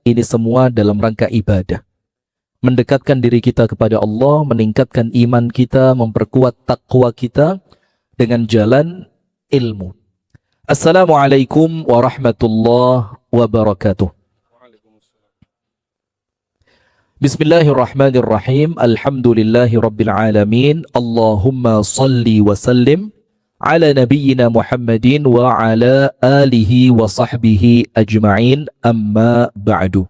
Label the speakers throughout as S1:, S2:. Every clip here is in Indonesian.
S1: ini semua dalam rangka ibadah. Mendekatkan diri kita kepada Allah, meningkatkan iman kita, memperkuat takwa kita dengan jalan ilmu. Assalamualaikum warahmatullahi wabarakatuh. Bismillahirrahmanirrahim. Alhamdulillahi rabbil alamin. Allahumma salli wa sallim ala nabiyyina Muhammadin wa ala alihi wa sahbihi ajma'in, amma ba'du.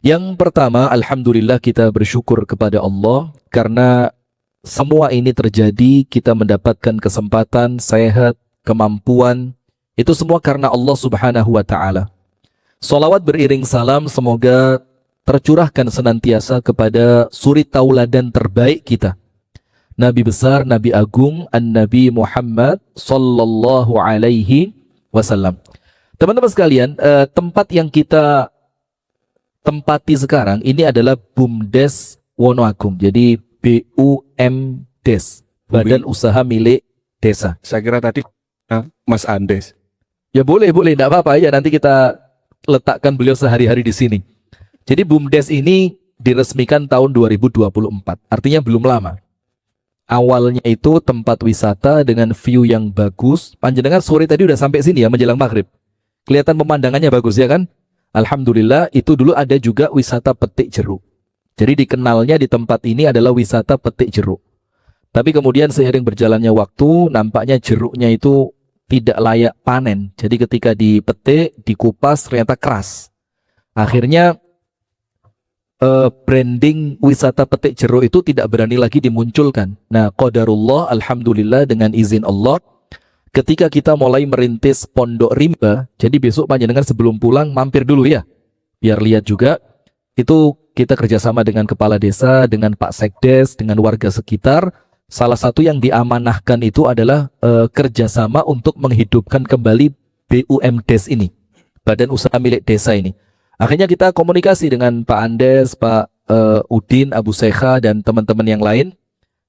S1: Yang pertama, alhamdulillah kita bersyukur kepada Allah karena semua ini terjadi, kita mendapatkan kesempatan, sehat, kemampuan, itu semua karena Allah Subhanahu wa ta'ala. Salawat beriring salam semoga tercurahkan senantiasa kepada suri tauladan terbaik kita, Nabi besar, Nabi agung, An-Nabi Muhammad sallallahu alaihi wasallam. Teman-teman sekalian, tempat yang kita tempati sekarang ini adalah BUMDes Wonoagung. Jadi BUMDes, Badan Usaha Milik Desa.
S2: Saya kira tadi Mas Andes.
S1: Ya boleh, enggak apa-apa ya, nanti kita letakkan beliau sehari-hari di sini. Jadi BUMDes ini diresmikan tahun 2024, artinya belum lama. Awalnya itu tempat wisata dengan view yang bagus. Panjenengan sore tadi udah sampai sini ya, menjelang maghrib. Kelihatan pemandangannya bagus ya kan? Alhamdulillah, itu dulu ada juga wisata petik jeruk. Jadi dikenalnya di tempat ini adalah wisata petik jeruk. Tapi kemudian seiring berjalannya waktu, nampaknya jeruknya itu tidak layak panen. Jadi ketika dipetik, dikupas, ternyata keras. Akhirnya branding wisata petik jeruk itu tidak berani lagi dimunculkan. Nah, qadarullah, alhamdulillah dengan izin Allah, ketika kita mulai merintis Pondok Rimba, jadi besok panjenengan sebelum pulang mampir dulu ya, biar lihat juga. Itu kita kerjasama dengan kepala desa, dengan Pak Sekdes, dengan warga sekitar. Salah satu yang diamanahkan itu adalah kerjasama untuk menghidupkan kembali BUMDes ini, Badan Usaha Milik Desa ini. Akhirnya kita komunikasi dengan Pak Andes, Pak Udin, Abu Sekha, dan teman-teman yang lain.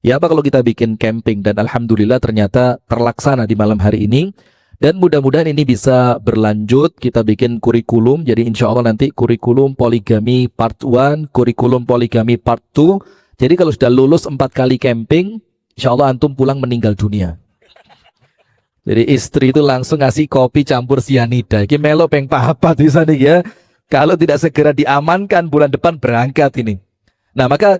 S1: Ya apa kalau kita bikin camping, dan alhamdulillah ternyata terlaksana di malam hari ini. Dan mudah-mudahan ini bisa berlanjut, kita bikin kurikulum. Jadi insya Allah nanti kurikulum poligami part 1, kurikulum poligami part 2. Jadi kalau sudah lulus 4 kali camping, insya Allah antum pulang meninggal dunia. Jadi istri itu langsung ngasih kopi campur sianida. Ini melo peng papat di sana ya. Kalau tidak segera diamankan, bulan depan berangkat ini. Nah, maka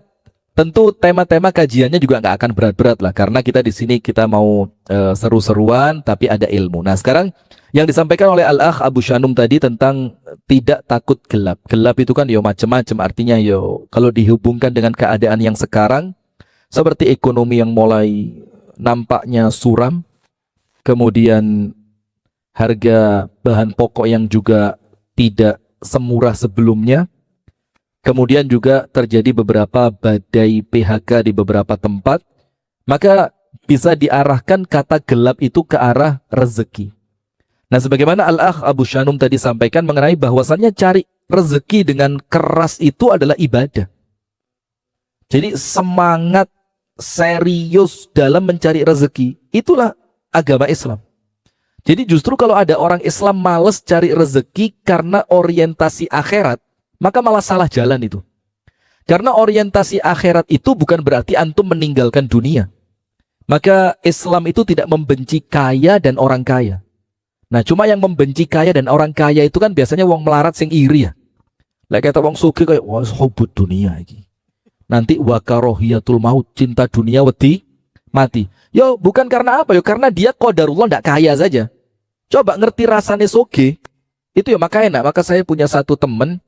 S1: tentu tema-tema kajiannya juga nggak akan berat-berat lah, karena kita di sini kita mau seru-seruan tapi ada ilmu. Nah, sekarang yang disampaikan oleh Al-Akh Abu Shanum tadi tentang tidak takut gelap. Gelap itu kan yo macam-macam, artinya yo kalau dihubungkan dengan keadaan yang sekarang seperti ekonomi yang mulai nampaknya suram, kemudian harga bahan pokok yang juga tidak semurah sebelumnya, kemudian juga terjadi beberapa badai PHK di beberapa tempat, maka bisa diarahkan kata gelap itu ke arah rezeki. Nah, sebagaimana Al-Akh Abu Shanum tadi sampaikan mengenai bahwasannya cari rezeki dengan keras itu adalah ibadah. Jadi semangat serius dalam mencari rezeki, itulah agama Islam. Jadi justru kalau ada orang Islam males cari rezeki karena orientasi akhirat, maka malah salah jalan itu. Karena orientasi akhirat itu bukan berarti antum meninggalkan dunia. Maka Islam itu tidak membenci kaya dan orang kaya. Nah, cuma yang membenci kaya dan orang kaya itu kan biasanya wong melarat sing iri ya. Lah kata wong sugih kayak wah hubud dunia iki. Nanti wakarohiyatul maut, cinta dunia wedi mati. Yo bukan karena apa yo, karena dia qadarullah ndak kaya saja. Coba ngerti rasanya soge, itu ya maka enak. Maka saya punya satu teman,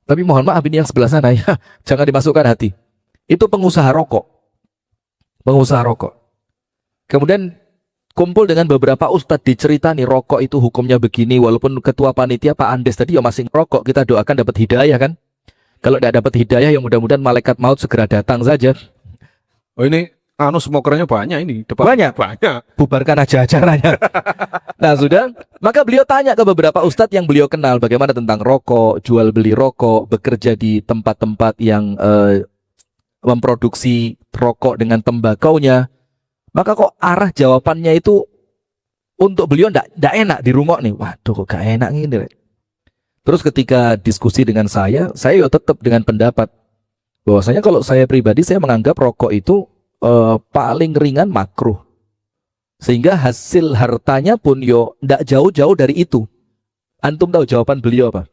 S1: tapi mohon maaf ini yang sebelah sana ya, jangan dimasukkan hati. Itu pengusaha rokok. Kemudian kumpul dengan beberapa ustadz, diceritani rokok itu hukumnya begini. Walaupun ketua panitia Pak Andes tadi ya masih rokok, kita doakan dapat hidayah kan. Kalau tidak dapat hidayah ya mudah-mudahan malaikat maut segera datang saja.
S2: Oh ini smokernya banyak ini.
S1: Banyak. Bubarkan aja acaranya. Nah sudah, maka beliau tanya ke beberapa ustadz yang beliau kenal bagaimana tentang rokok, jual beli rokok, bekerja di tempat-tempat yang memproduksi rokok dengan tembakaunya. Maka kok arah jawabannya itu untuk beliau ndak enak di rumah nih. Waduh kok gak enak ini. Terus ketika diskusi dengan saya ya tetap dengan pendapat bahwasanya kalau saya pribadi saya menganggap rokok itu paling ringan makruh. Sehingga hasil hartanya pun yo ndak jauh-jauh dari itu. Antum tahu jawaban beliau apa?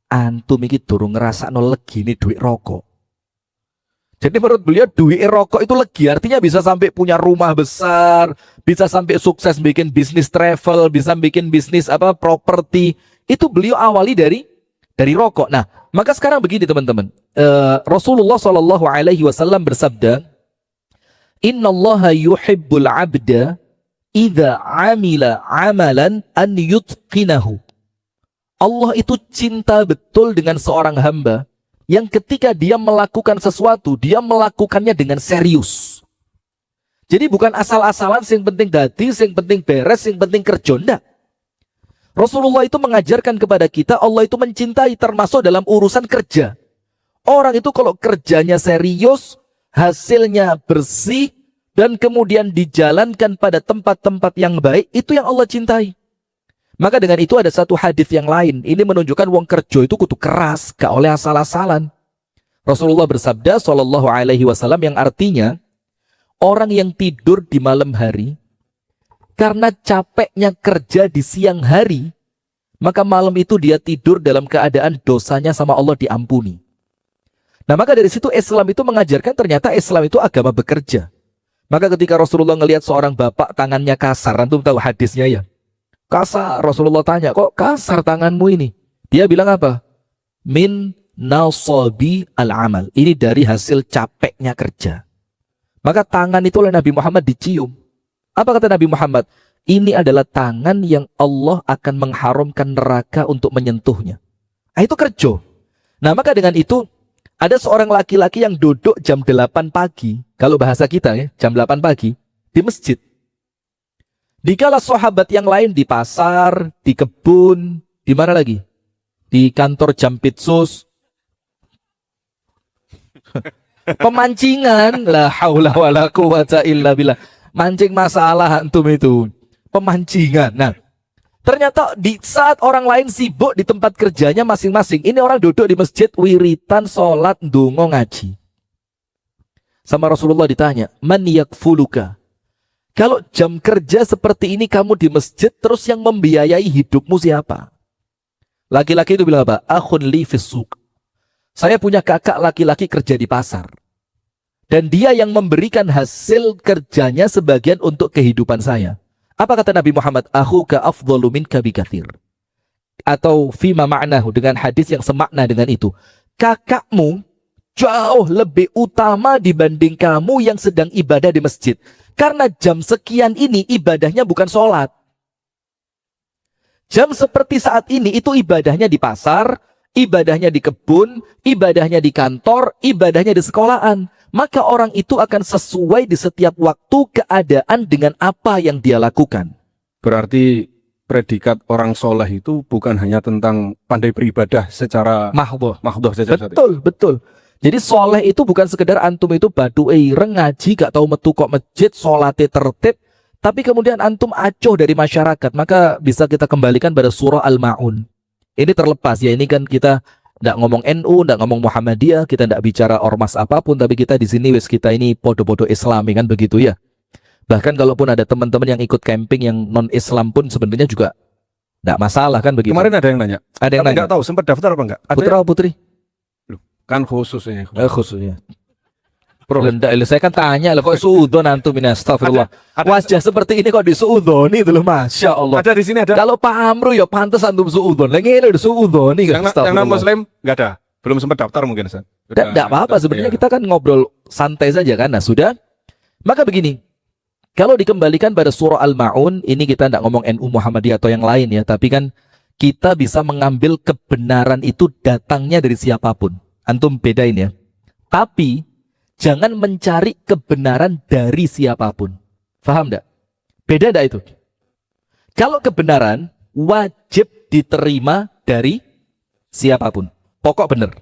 S1: Antum iki durung ngerasakno legine duit rokok. Jadi menurut beliau duit rokok itu legi, artinya bisa sampai punya rumah besar, bisa sampai sukses bikin bisnis travel, bisa bikin bisnis apa properti. Itu beliau awali dari rokok. Nah, maka sekarang begini teman-teman. Rasulullah Shallallahu Alaihi Wasallam bersabda, Innallaha yuhibbul abda idza amila amalan an yutqinahu. Allah itu cinta betul dengan seorang hamba yang ketika dia melakukan sesuatu, dia melakukannya dengan serius. Jadi bukan asal-asalan, yang penting dadi, yang penting beres, yang penting kerja. Enggak. Rasulullah itu mengajarkan kepada kita, Allah itu mencintai termasuk dalam urusan kerja. Orang itu kalau kerjanya serius, hasilnya bersih, dan kemudian dijalankan pada tempat-tempat yang baik, itu yang Allah cintai. Maka dengan itu ada satu hadis yang lain. Ini menunjukkan wong kerja itu kudu keras, gak oleh asal-asalan. Rasulullah bersabda Shallallahu Alaihi Wasallam yang artinya orang yang tidur di malam hari karena capeknya kerja di siang hari, maka malam itu dia tidur dalam keadaan dosanya sama Allah diampuni. Nah maka dari situ Islam itu mengajarkan ternyata Islam itu agama bekerja. Maka ketika Rasulullah ngelihat seorang bapak tangannya kasar, antum tahu hadisnya ya? Kasar. Rasulullah tanya, kok kasar tanganmu ini? Dia bilang apa? Min nasabi al-amal. Ini dari hasil capeknya kerja. Maka tangan itu oleh Nabi Muhammad dicium. Apa kata Nabi Muhammad? Ini adalah tangan yang Allah akan mengharamkan neraka untuk menyentuhnya. Nah, itu kerja. Nah maka dengan itu ada seorang laki-laki yang duduk jam 8 pagi. Kalau bahasa kita ya, jam 8 pagi di masjid. Dikala sahabat yang lain di pasar, di kebun, di mana lagi? Di kantor Jampitsus. Pemancingan, la haula wala quwata illa billah. Mancing masalah antum itu. Pemancingan. Nah, ternyata di saat orang lain sibuk di tempat kerjanya masing-masing, ini orang duduk di masjid wiritan, sholat, ndonga, ngaji. Sama Rasulullah ditanya, man yakfuluka? Kalau jam kerja seperti ini kamu di masjid, terus yang membiayai hidupmu siapa? Laki-laki itu bilang apa? Akhun li fis-suq. Saya punya kakak laki-laki kerja di pasar. Dan dia yang memberikan hasil kerjanya sebagian untuk kehidupan saya. Apa kata Nabi Muhammad? Akhuka afdhalu minka bikatsir. Atau fima ma'nahu, dengan hadis yang semakna dengan itu. Kakakmu jauh lebih utama dibanding kamu yang sedang ibadah di masjid. Karena jam sekian ini ibadahnya bukan sholat. Jam seperti saat ini itu ibadahnya di pasar, ibadahnya di kebun, ibadahnya di kantor, ibadahnya di sekolahan. Maka orang itu akan sesuai di setiap waktu keadaan dengan apa yang dia lakukan.
S2: Berarti predikat orang soleh itu bukan hanya tentang pandai beribadah secara
S1: Mahdhah
S2: saja.
S1: Betul, betul. Jadi soleh itu bukan sekedar antum itu badu ireng ngaji gak tahu metu kok masjid, sholatnya tertib, tapi kemudian antum acuh dari masyarakat. Maka bisa kita kembalikan pada surah Al-Ma'un. Ini terlepas ya, ini kan kita nggak ngomong NU, nggak ngomong Muhammadiyah, kita nggak bicara ormas apapun, tapi kita di sini kita ini podo-podo Islami kan begitu ya. Bahkan kalaupun ada teman-teman yang ikut camping yang non Islam pun sebenarnya juga nggak masalah kan begitu.
S2: Kemarin ada yang nanya.
S1: Ada yang nanya.
S2: Nggak tahu sempat daftar apa enggak?
S1: Putra atau putri?
S2: Kan khususnya.
S1: Khususnya. Saya kan tanya loh, kok suudon antum ini, astagfirullah. Wajah seperti ini kok disuudoni itu loh, masya Allah.
S2: Ada di sini ada.
S1: Kalau Pak Amru ya pantas antum suudon. Lagi ini disuudoni.
S2: Yang non Muslim nggak ada. Belum sempat daftar mungkin.
S1: Tidak apa-apa sebenarnya, kita kan ngobrol santai saja kan. Nah sudah. Maka begini. Kalau dikembalikan pada surah Al-Ma'un, ini kita tidak ngomong NU Muhammadiyah atau yang lain ya, tapi kan kita bisa mengambil kebenaran itu datangnya dari siapapun. Antum bedain ya. Tapi jangan mencari kebenaran dari siapapun. Faham enggak? Beda enggak itu? Kalau kebenaran wajib diterima dari siapapun. Pokok benar.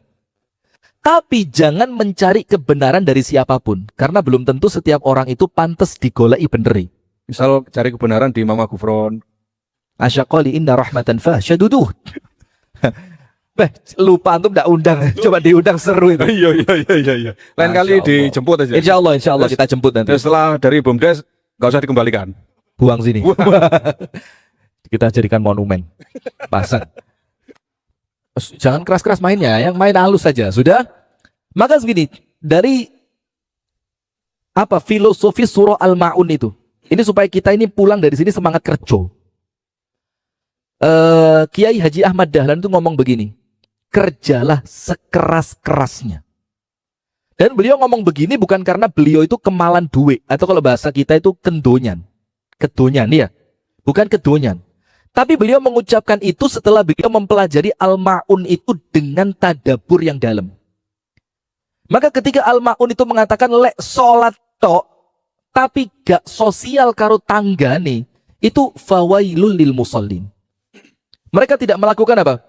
S1: Tapi jangan mencari kebenaran dari siapapun. Karena belum tentu setiap orang itu pantas digolai beneri.
S2: Misal cari kebenaran di Mama Gufron.
S1: Asyaqali inna rahmatan fahsyaduduh. lupa antum enggak undang. Coba diundang seru itu.
S2: Iya. Lain
S1: Masya
S2: kali
S1: Allah.
S2: dijemput aja.
S1: Insya Allah kita jemput nanti.
S2: Dan setelah dari BUMDes nggak usah dikembalikan.
S1: Buang sini. Kita jadikan monumen. Pasang. Jangan keras-keras mainnya, yang main halus saja. Sudah? Maka segini, dari filosofi surah Al-Ma'un itu. Ini supaya kita ini pulang dari sini semangat kerja. Kiai Haji Ahmad Dahlan itu ngomong begini, kerjalah sekeras-kerasnya. Dan beliau ngomong begini bukan karena beliau itu kemalan duit, atau kalau bahasa kita itu kedonyan, ya, bukan kedonyan. Tapi beliau mengucapkan itu setelah beliau mempelajari Al-Ma'un itu dengan tadabur yang dalam. Maka ketika Al-Ma'un itu mengatakan lek sholat tok, tapi gak sosial karo tanggane, itu fawailul lil musallin. Mereka tidak melakukan apa?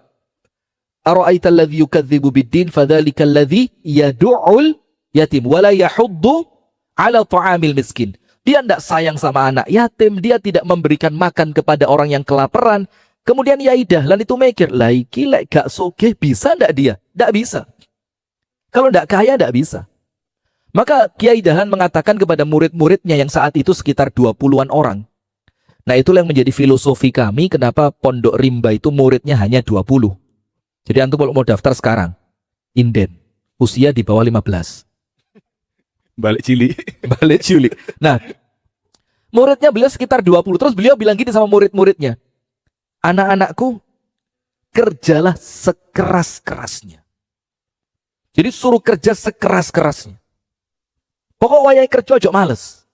S1: Ara'aital ladzi yukadzibu biddin fadzalikal ladzi yad'ul yatim wala yahuddu ala ta'amil miskin. Dia tidak sayang sama anak yatim, dia tidak memberikan makan kepada orang yang kelaparan. Kemudian Yai Dahlan itu mikir, lah iki lek gak sugih bisa ndak dia? Ndak bisa. Kalau ndak kaya ndak bisa. Maka Kiai Dahlan mengatakan kepada murid-muridnya yang saat itu sekitar 20-an orang. Nah itulah yang menjadi filosofi kami kenapa Pondok Rimba itu muridnya hanya 20. Jadi antum kalau mau daftar sekarang, inden, usia di bawah 15.
S2: Balik cilik.
S1: Nah, muridnya beliau sekitar 20. Terus beliau bilang gini sama murid-muridnya, anak-anakku, kerjalah sekeras-kerasnya. Jadi suruh kerja sekeras-kerasnya. Pokok wayai kerja ojo males.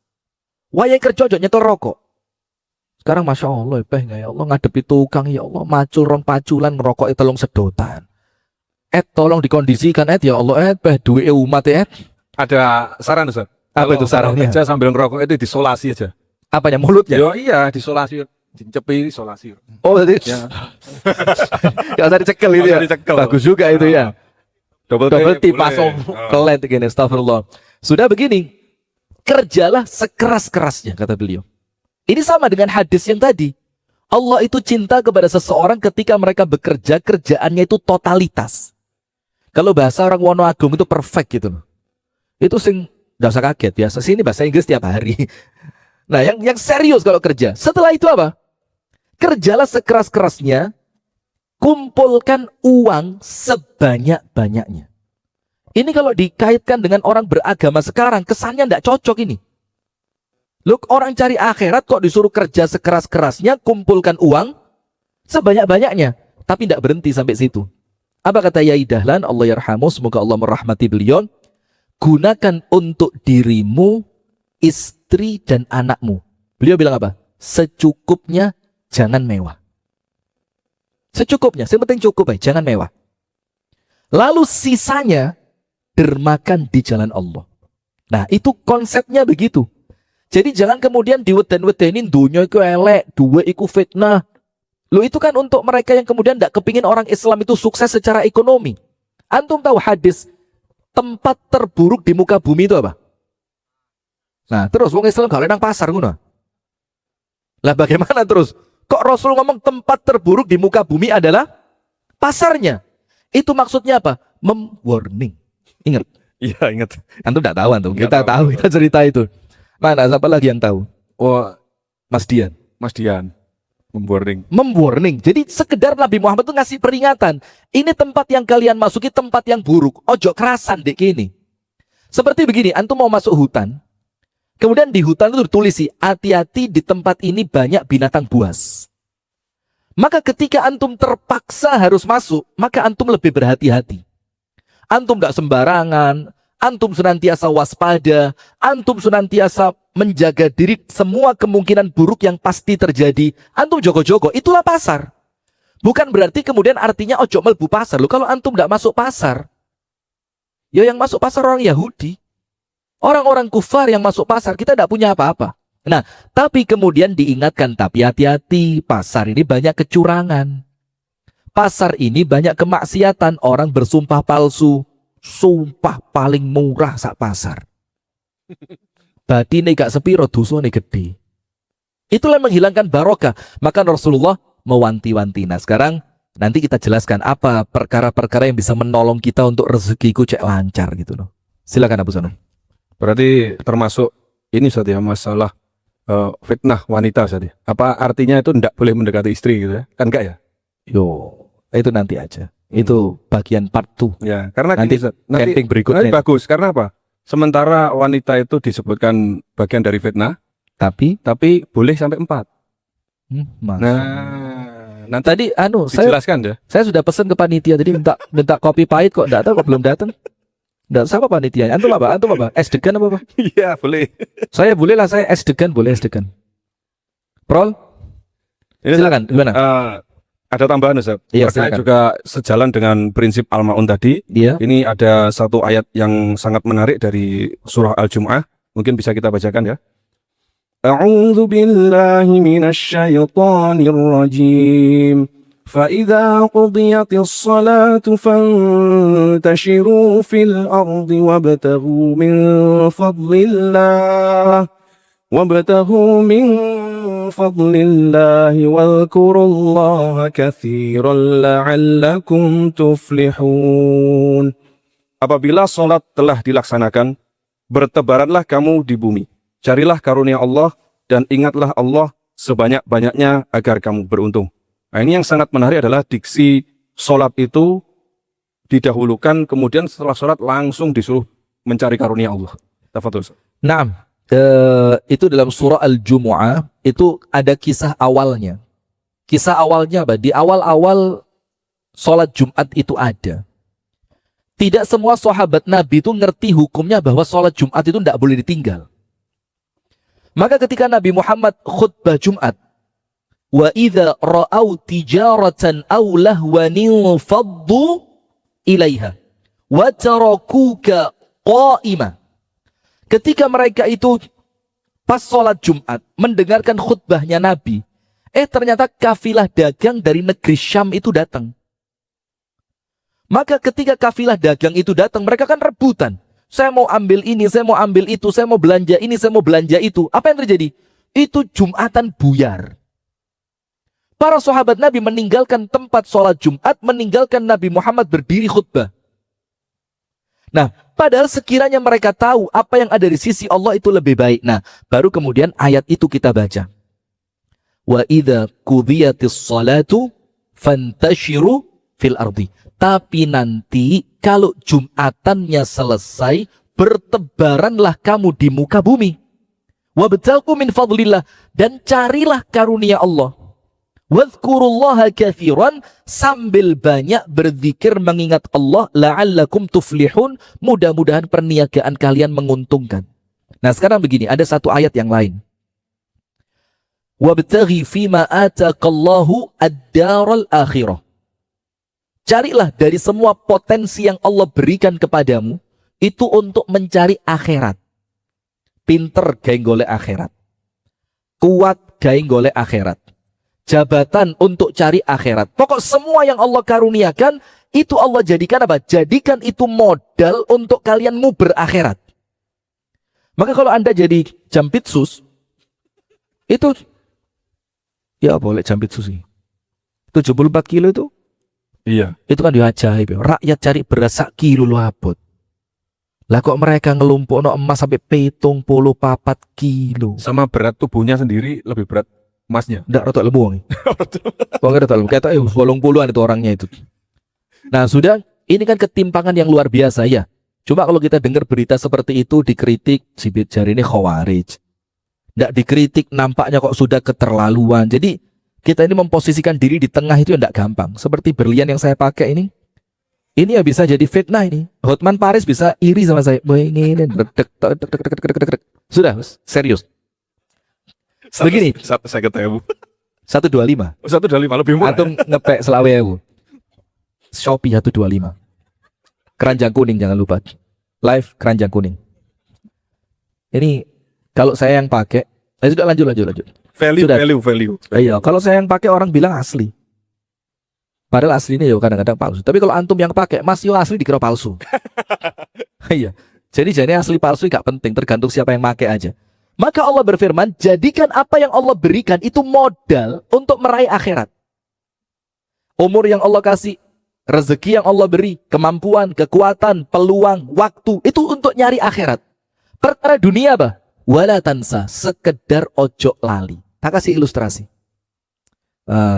S1: Wayai kerja ojo nyetor rokok. Sekarang Masya Allah, ya Allah ngadepi tukang, ya Allah macul rong paculan ngerokok tolong sedotan. Tolong dikondisikan ya Allah, duwe umat ya.
S2: Ada saran Ustaz.
S1: Apa itu sarannya?
S2: Kerja sambil ngerokok itu disolasi aja.
S1: Apanya, mulutnya?
S2: Yo iya, disolasi. Dicepi isolasi.
S1: Oh berarti
S2: Ya.
S1: gak usah dicekel itu ya. Bagus juga itu ya. Double tip pasang kelet gini, astagfirullah. Sudah begini, kerjalah sekeras-kerasnya kata beliau. Ini sama dengan hadis yang tadi. Allah itu cinta kepada seseorang ketika mereka bekerja, kerjaannya itu totalitas. Kalau bahasa orang Wonoagung itu perfect gitu loh. Itu sing gak usah kaget ya. Sini bahasa Inggris tiap hari. Nah, yang serius kalau kerja. Setelah itu apa? Kerjalah sekeras-kerasnya, kumpulkan uang sebanyak-banyaknya. Ini kalau dikaitkan dengan orang beragama sekarang, kesannya tidak cocok ini. Loh, orang cari akhirat kok disuruh kerja sekeras-kerasnya, kumpulkan uang sebanyak-banyaknya. Tapi tidak berhenti sampai situ. Apa kata Yai Dahlan, Allah yarhamu, semoga Allah merahmati beliau. Gunakan untuk dirimu, istri dan anakmu. Beliau bilang apa? Secukupnya, jangan mewah. Secukupnya, yang penting cukup aja, jangan mewah. Lalu sisanya dermakan di jalan Allah. Nah, itu konsepnya begitu. Jadi jangan kemudian diweden-wedenin dunia iku elek, duwe iku fitnah. Lo itu kan untuk mereka yang kemudian tidak kepingin orang Islam itu sukses secara ekonomi. Antum tahu hadis tempat terburuk di muka bumi itu apa? Nah, terus wong Islam kalau nang pasar ngono. Lah bagaimana terus? Kok Rasul ngomong tempat terburuk di muka bumi adalah pasarnya? Itu maksudnya apa? Warning. Ingat?
S2: Iya, ingat.
S1: Antum tidak tahu antum. Kita tahu, kita cerita itu. Mana siapa lagi yang tahu?
S2: Oh,
S1: Mas Dian. Memwarning. Jadi sekedar Nabi Muhammad itu ngasih peringatan. Ini tempat yang kalian masuki tempat yang buruk. Ojo kerasan dek ini. Seperti begini, antum mau masuk hutan. Kemudian di hutan itu ditulis sih, hati-hati di tempat ini banyak binatang buas. Maka ketika antum terpaksa harus masuk, maka antum lebih berhati-hati. Antum gak sembarangan, antum senantiasa waspada, antum senantiasa menjaga diri semua kemungkinan buruk yang pasti terjadi. Antum jogo-jogo, itulah pasar. Bukan berarti kemudian artinya ojo melbu pasar. Loh, kalau antum tidak masuk pasar, ya yang masuk pasar orang Yahudi. Orang-orang kufar yang masuk pasar, kita tidak punya apa-apa. Nah, tapi kemudian diingatkan, tapi hati-hati, pasar ini banyak kecurangan. Pasar ini banyak kemaksiatan, orang bersumpah palsu. Sumpah paling murah sak pasar. Batine gak sepiro, dosane gede. Itulah yang menghilangkan barokah. Maka Rasulullah mewanti-wanti. Nah sekarang Nanti kita jelaskan apa perkara-perkara yang bisa menolong kita untuk rezekiku cek lancar gitu loh. Silakan Abu Sanum.
S2: Berarti termasuk ini Ustaz ya, masalah fitnah wanita Ustaz ya. Apa artinya itu tidak boleh mendekati istri gitu ya? Kan enggak ya?
S1: Yo, itu nanti aja. Itu bagian part 2.
S2: Ya, karena
S1: Nanti
S2: gini, Ustaz. Nanti
S1: camping berikutnya.
S2: bagus. Karena apa? Sementara wanita itu disebutkan bagian dari fitnah,
S1: Tapi
S2: tapi boleh sampai 4.
S1: Mas.
S2: Nah, nanti
S1: Tadi saya
S2: dijelaskan ya.
S1: sudah pesan ke panitia tadi minta kopi pahit kok enggak tahu kok belum datang. Enggak siapa panitianya? Antum apa? Es degan apa?
S2: Iya, boleh.
S1: Saya boleh lah, saya es degan, boleh es degan. Prol,
S2: Ini
S1: silakan. Gimana?
S2: ada tambahan Ustaz.
S1: Iya,
S2: Terkait
S1: silakan.
S2: juga sejalan dengan prinsip Al-Maun tadi.
S1: Dia
S2: Ini ada satu ayat yang sangat menarik dari surah Al-Jumu'ah. Mungkin bisa kita bacakan ya. A'udzu billahi minasy syaithanir rajim. فَإِذَا قُضِيَتِ الصَّلَاةُ فَانْتَشِرُوا فِي الْأَرْضِ وَابْتَغُوا مِنْ فَضْلِ اللَّهِ وَاذْكُرُوا اللَّهَ كَثِيرًا لَعَلَّكُمْ تُفْلِحُونَ. Apabila salat telah dilaksanakan, bertebaranlah kamu di bumi. Carilah karunia Allah dan ingatlah Allah sebanyak-banyaknya agar kamu beruntung. Nah, ini yang sangat menarik adalah diksi sholat itu didahulukan, kemudian setelah sholat langsung disuruh mencari karunia Allah. Tafadhol.
S1: Naam. Itu dalam surah Al-Jumu'ah itu ada kisah awalnya. Kisah awalnya apa? Di awal-awal sholat Jumat itu ada. Tidak semua sahabat Nabi itu ngerti hukumnya bahwa sholat Jumat itu tidak boleh ditinggal. Maka ketika Nabi Muhammad khutbah Jumat, wa idza ra'au tijaratan aw lahwan faddu ilaiha wa tarakuka qa'ima. Ketika mereka itu pas sholat Jumat mendengarkan khutbahnya Nabi, ternyata kafilah dagang dari negeri Syam itu datang. Maka ketika kafilah dagang itu datang, mereka kan rebutan. Saya mau ambil ini, saya mau ambil itu, saya mau belanja ini, saya mau belanja itu. Apa yang terjadi? Itu Jumatan buyar. Para sahabat Nabi meninggalkan tempat sholat Jumat, meninggalkan Nabi Muhammad berdiri khutbah. Nah, padahal sekiranya mereka tahu apa yang ada di sisi Allah itu lebih baik. Nah, baru kemudian ayat itu kita baca. Wa idza qudiyatis salatu fantashiru fil ardi. Tapi nanti kalau Jumatannya selesai, bertebaranlah kamu di muka bumi. Wabtaghu min fadlillah, dan carilah karunia Allah. Wadhkurullaha katsiran, sambil banyak berzikir mengingat Allah, la'allakum tuflihun, mudah-mudahan perniagaan kalian menguntungkan. Nah, sekarang begini, ada satu ayat yang lain. Wabtaghi fima ataqallahu ad-daral akhirah. Carilah dari semua potensi yang Allah berikan kepadamu itu untuk mencari akhirat. Pinter gawe golek akhirat. Kuat gawe golek akhirat. Jabatan untuk cari akhirat. Pokok semua yang Allah karuniakan itu Allah jadikan apa? Jadikan itu modal untuk kalian mau berakhirat. Maka kalau Anda jadi jampitsus, itu ya boleh jampitsus sih. 74 kilo itu.
S2: Iya.
S1: Itu kan ajaib. Rakyat cari beras sak kilo lu abot. Lah kok mereka ngelumpukno emas sampai 74 kilo.
S2: Sama berat tubuhnya sendiri lebih berat emasnya.
S1: Ndak rotok lembu wong. Wong rotok lembu. Kata 80-an itu orangnya itu. Nah, sudah, ini kan ketimpangan yang luar biasa ya. Cuma kalau kita dengar berita seperti itu dikritik, sibit jari ini khawarij. Ndak dikritik nampaknya kok sudah keterlaluan. Jadi kita ini memposisikan diri di tengah itu ndak gampang. Seperti berlian yang saya pakai ini. Ini ya bisa jadi fitnah ini. Hotman Paris bisa iri sama saya. Ini sudah serius. Begini.
S2: Saya ketemu.
S1: 125.
S2: 125 lebih murah.
S1: Antum ngepek selawe aku. Shopee 125. Keranjang kuning jangan lupa. Live keranjang kuning. Ini kalau saya yang pakai, sudah lanjut.
S2: Value.
S1: Iya, kalau saya yang pakai orang bilang asli. Padahal aslinya ya kadang-kadang palsu. Tapi kalau antum yang pakai, Mas yo asli dikira palsu. Iya. Jadi asli palsu gak penting, tergantung siapa yang pakai aja. Maka Allah berfirman, jadikan apa yang Allah berikan itu modal untuk meraih akhirat. umur yang Allah kasih, rezeki yang Allah beri, kemampuan, kekuatan, peluang, waktu, itu untuk nyari akhirat. Perkara dunia apa? Wala tansa, sekedar ojo lali. Tak kasih ilustrasi.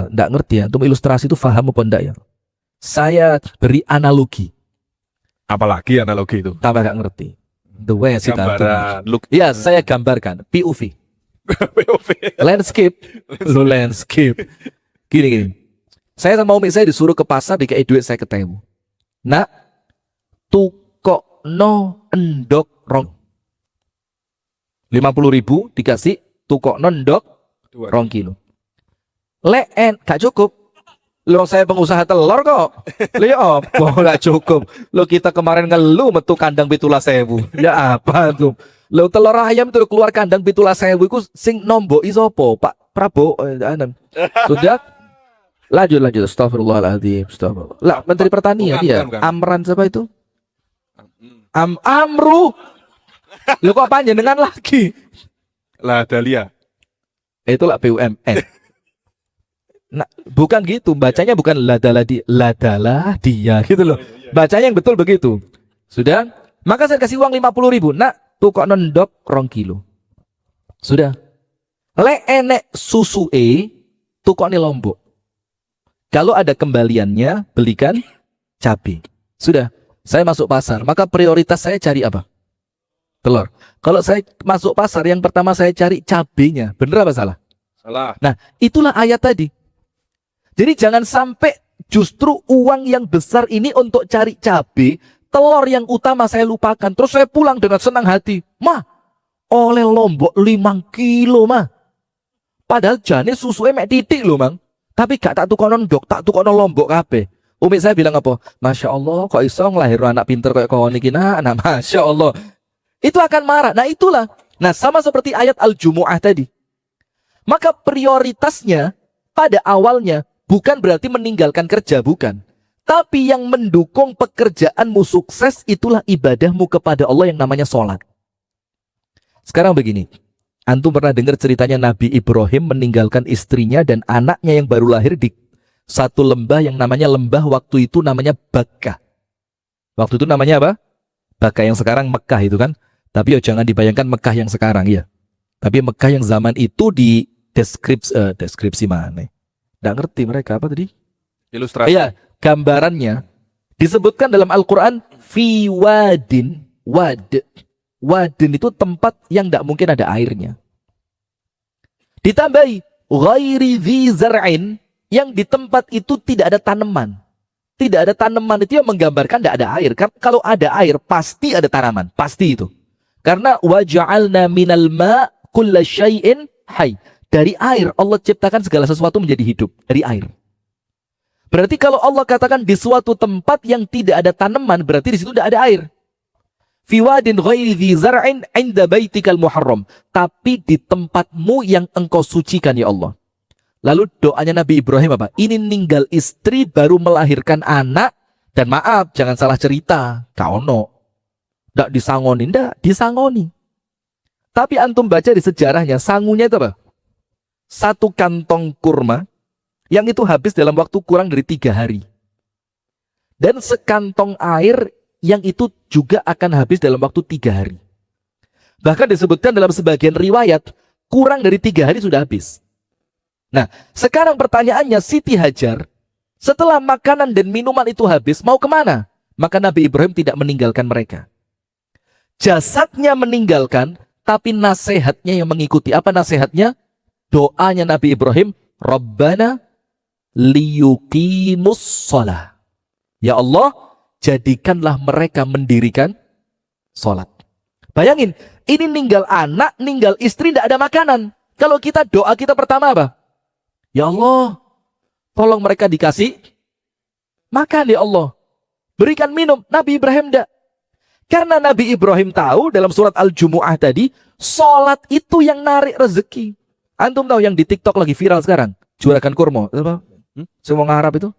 S1: Nggak ngerti ya, untuk ilustrasi itu paham apa enggak ya? Saya beri analogi.
S2: Apalagi analogi itu?
S1: Tambah nggak ngerti. The way sih
S2: Gambaran, look.
S1: Ya, saya gambarkan POV.
S2: POV.
S1: Landscape. Lo landscape. Gini. Saya sama umi saya disuruh ke pasar dikasih duit saya ketemu. Nak, tukokno endok rong. 50.000 dikasih tukokno endok rong kilo. Gak cukup. Lo saya pengusaha telur kok. Lo ya apa gak cukup. Lo kita kemarin ngeluh metu kandang 17.000. Ya apa tuh. Lo telur ayam itu keluar kandang 17.000 iku sing nombok isopo Pak Prabowo. Sudah. Lanjut. Astagfirullahaladzim. Astagfirullah. Lah Menteri Pertanian dia. Amran siapa itu? Amru. Lo kok panjenengan lagi?
S2: Lah Dahlia.
S1: Itulah BUMN. Nah, bukan gitu. Bacanya bukan ladalah dia gitu loh. Bacanya yang betul begitu. Sudah? Maka saya kasih uang 50.000. Nak, tukok nendok rong kilo. Sudah. Le enek susu tukok nih Lombok. Kalau ada kembaliannya, belikan cabai. Sudah. Saya masuk pasar. Maka prioritas saya cari apa? Telur. Kalau saya masuk pasar, yang pertama saya cari cabenya. Bener apa salah?
S2: Salah.
S1: Nah, itulah ayat tadi. Jadi jangan sampai justru uang yang besar ini untuk cari cabai, telur yang utama saya lupakan. Terus saya pulang dengan senang hati. Mah, oleh Lombok 5 kilo mah. Padahal jane susu mek titik loh mang. Tapi gak tak tukono ndok, tak tukono Lombok kabeh. Umi saya bilang apa? Masya Allah, kok iso ngelahir anak pinter kayak kau ini anak. Masya Allah. Itu akan marah. Nah itulah. Nah sama seperti ayat Al-Jumu'ah tadi. Maka prioritasnya pada awalnya bukan berarti meninggalkan kerja, bukan. Tapi yang mendukung pekerjaanmu sukses itulah ibadahmu kepada Allah yang namanya sholat. Sekarang begini. Antum pernah dengar ceritanya Nabi Ibrahim meninggalkan istrinya dan anaknya yang baru lahir di satu lembah yang namanya lembah waktu itu namanya Bakkah. Waktu itu namanya apa? Bakkah yang sekarang Mekah itu kan. Tapi jangan dibayangkan Mekah yang sekarang ya. Tapi Mekah yang zaman itu di deskripsi mana? Nggak ngerti mereka apa tadi?
S2: Ilustrasi.
S1: Iya, gambarannya disebutkan dalam Al-Quran fi wadin. Wadin itu tempat yang tidak mungkin ada airnya. Ditambahi ghairi dzi zar'in, yang di tempat itu tidak ada tanaman. Tidak ada tanaman itu yang menggambarkan tidak ada air. Karena kalau ada air pasti ada tanaman, pasti itu. Karena waja'alna minal ma' kulla syai'in hayy. Dari air Allah ciptakan segala sesuatu menjadi hidup, dari air. Berarti kalau Allah katakan di suatu tempat yang tidak ada tanaman, berarti di situ tidak ada air. Fi wadin ghairi dzi zar'in 'inda baitikal muharram, tapi di tempatmu yang engkau sucikan ya Allah. Lalu doanya Nabi Ibrahim apa? Ini ninggal istri baru melahirkan anak, dan maaf jangan salah cerita, kaono. Nggak disangoni, nggak disangoni. Tapi antum baca di sejarahnya, sangunya itu apa? Satu kantong kurma yang itu habis dalam waktu kurang dari 3 hari. Dan sekantong air yang itu juga akan habis dalam waktu 3 hari. Bahkan disebutkan dalam sebagian riwayat, kurang dari 3 hari sudah habis. Nah, sekarang pertanyaannya Siti Hajar, setelah makanan dan minuman itu habis, mau kemana? Maka Nabi Ibrahim tidak meninggalkan mereka. Jasadnya meninggalkan, tapi nasihatnya yang mengikuti. Apa nasihatnya? Doanya Nabi Ibrahim, Rabbana liyuqimus shalah. Ya Allah, jadikanlah mereka mendirikan sholat. Bayangin, ini ninggal anak, ninggal istri, tidak ada makanan. Kalau kita doa kita pertama apa? Ya Allah, tolong mereka dikasih makan ya Allah. Berikan minum. Nabi Ibrahim tidak. Karena Nabi Ibrahim tahu dalam surat Al-Jumu'ah tadi, sholat itu yang narik rezeki. Antum tahu yang di TikTok lagi viral sekarang? Juragan kurma. Apa? Semua ngarap itu?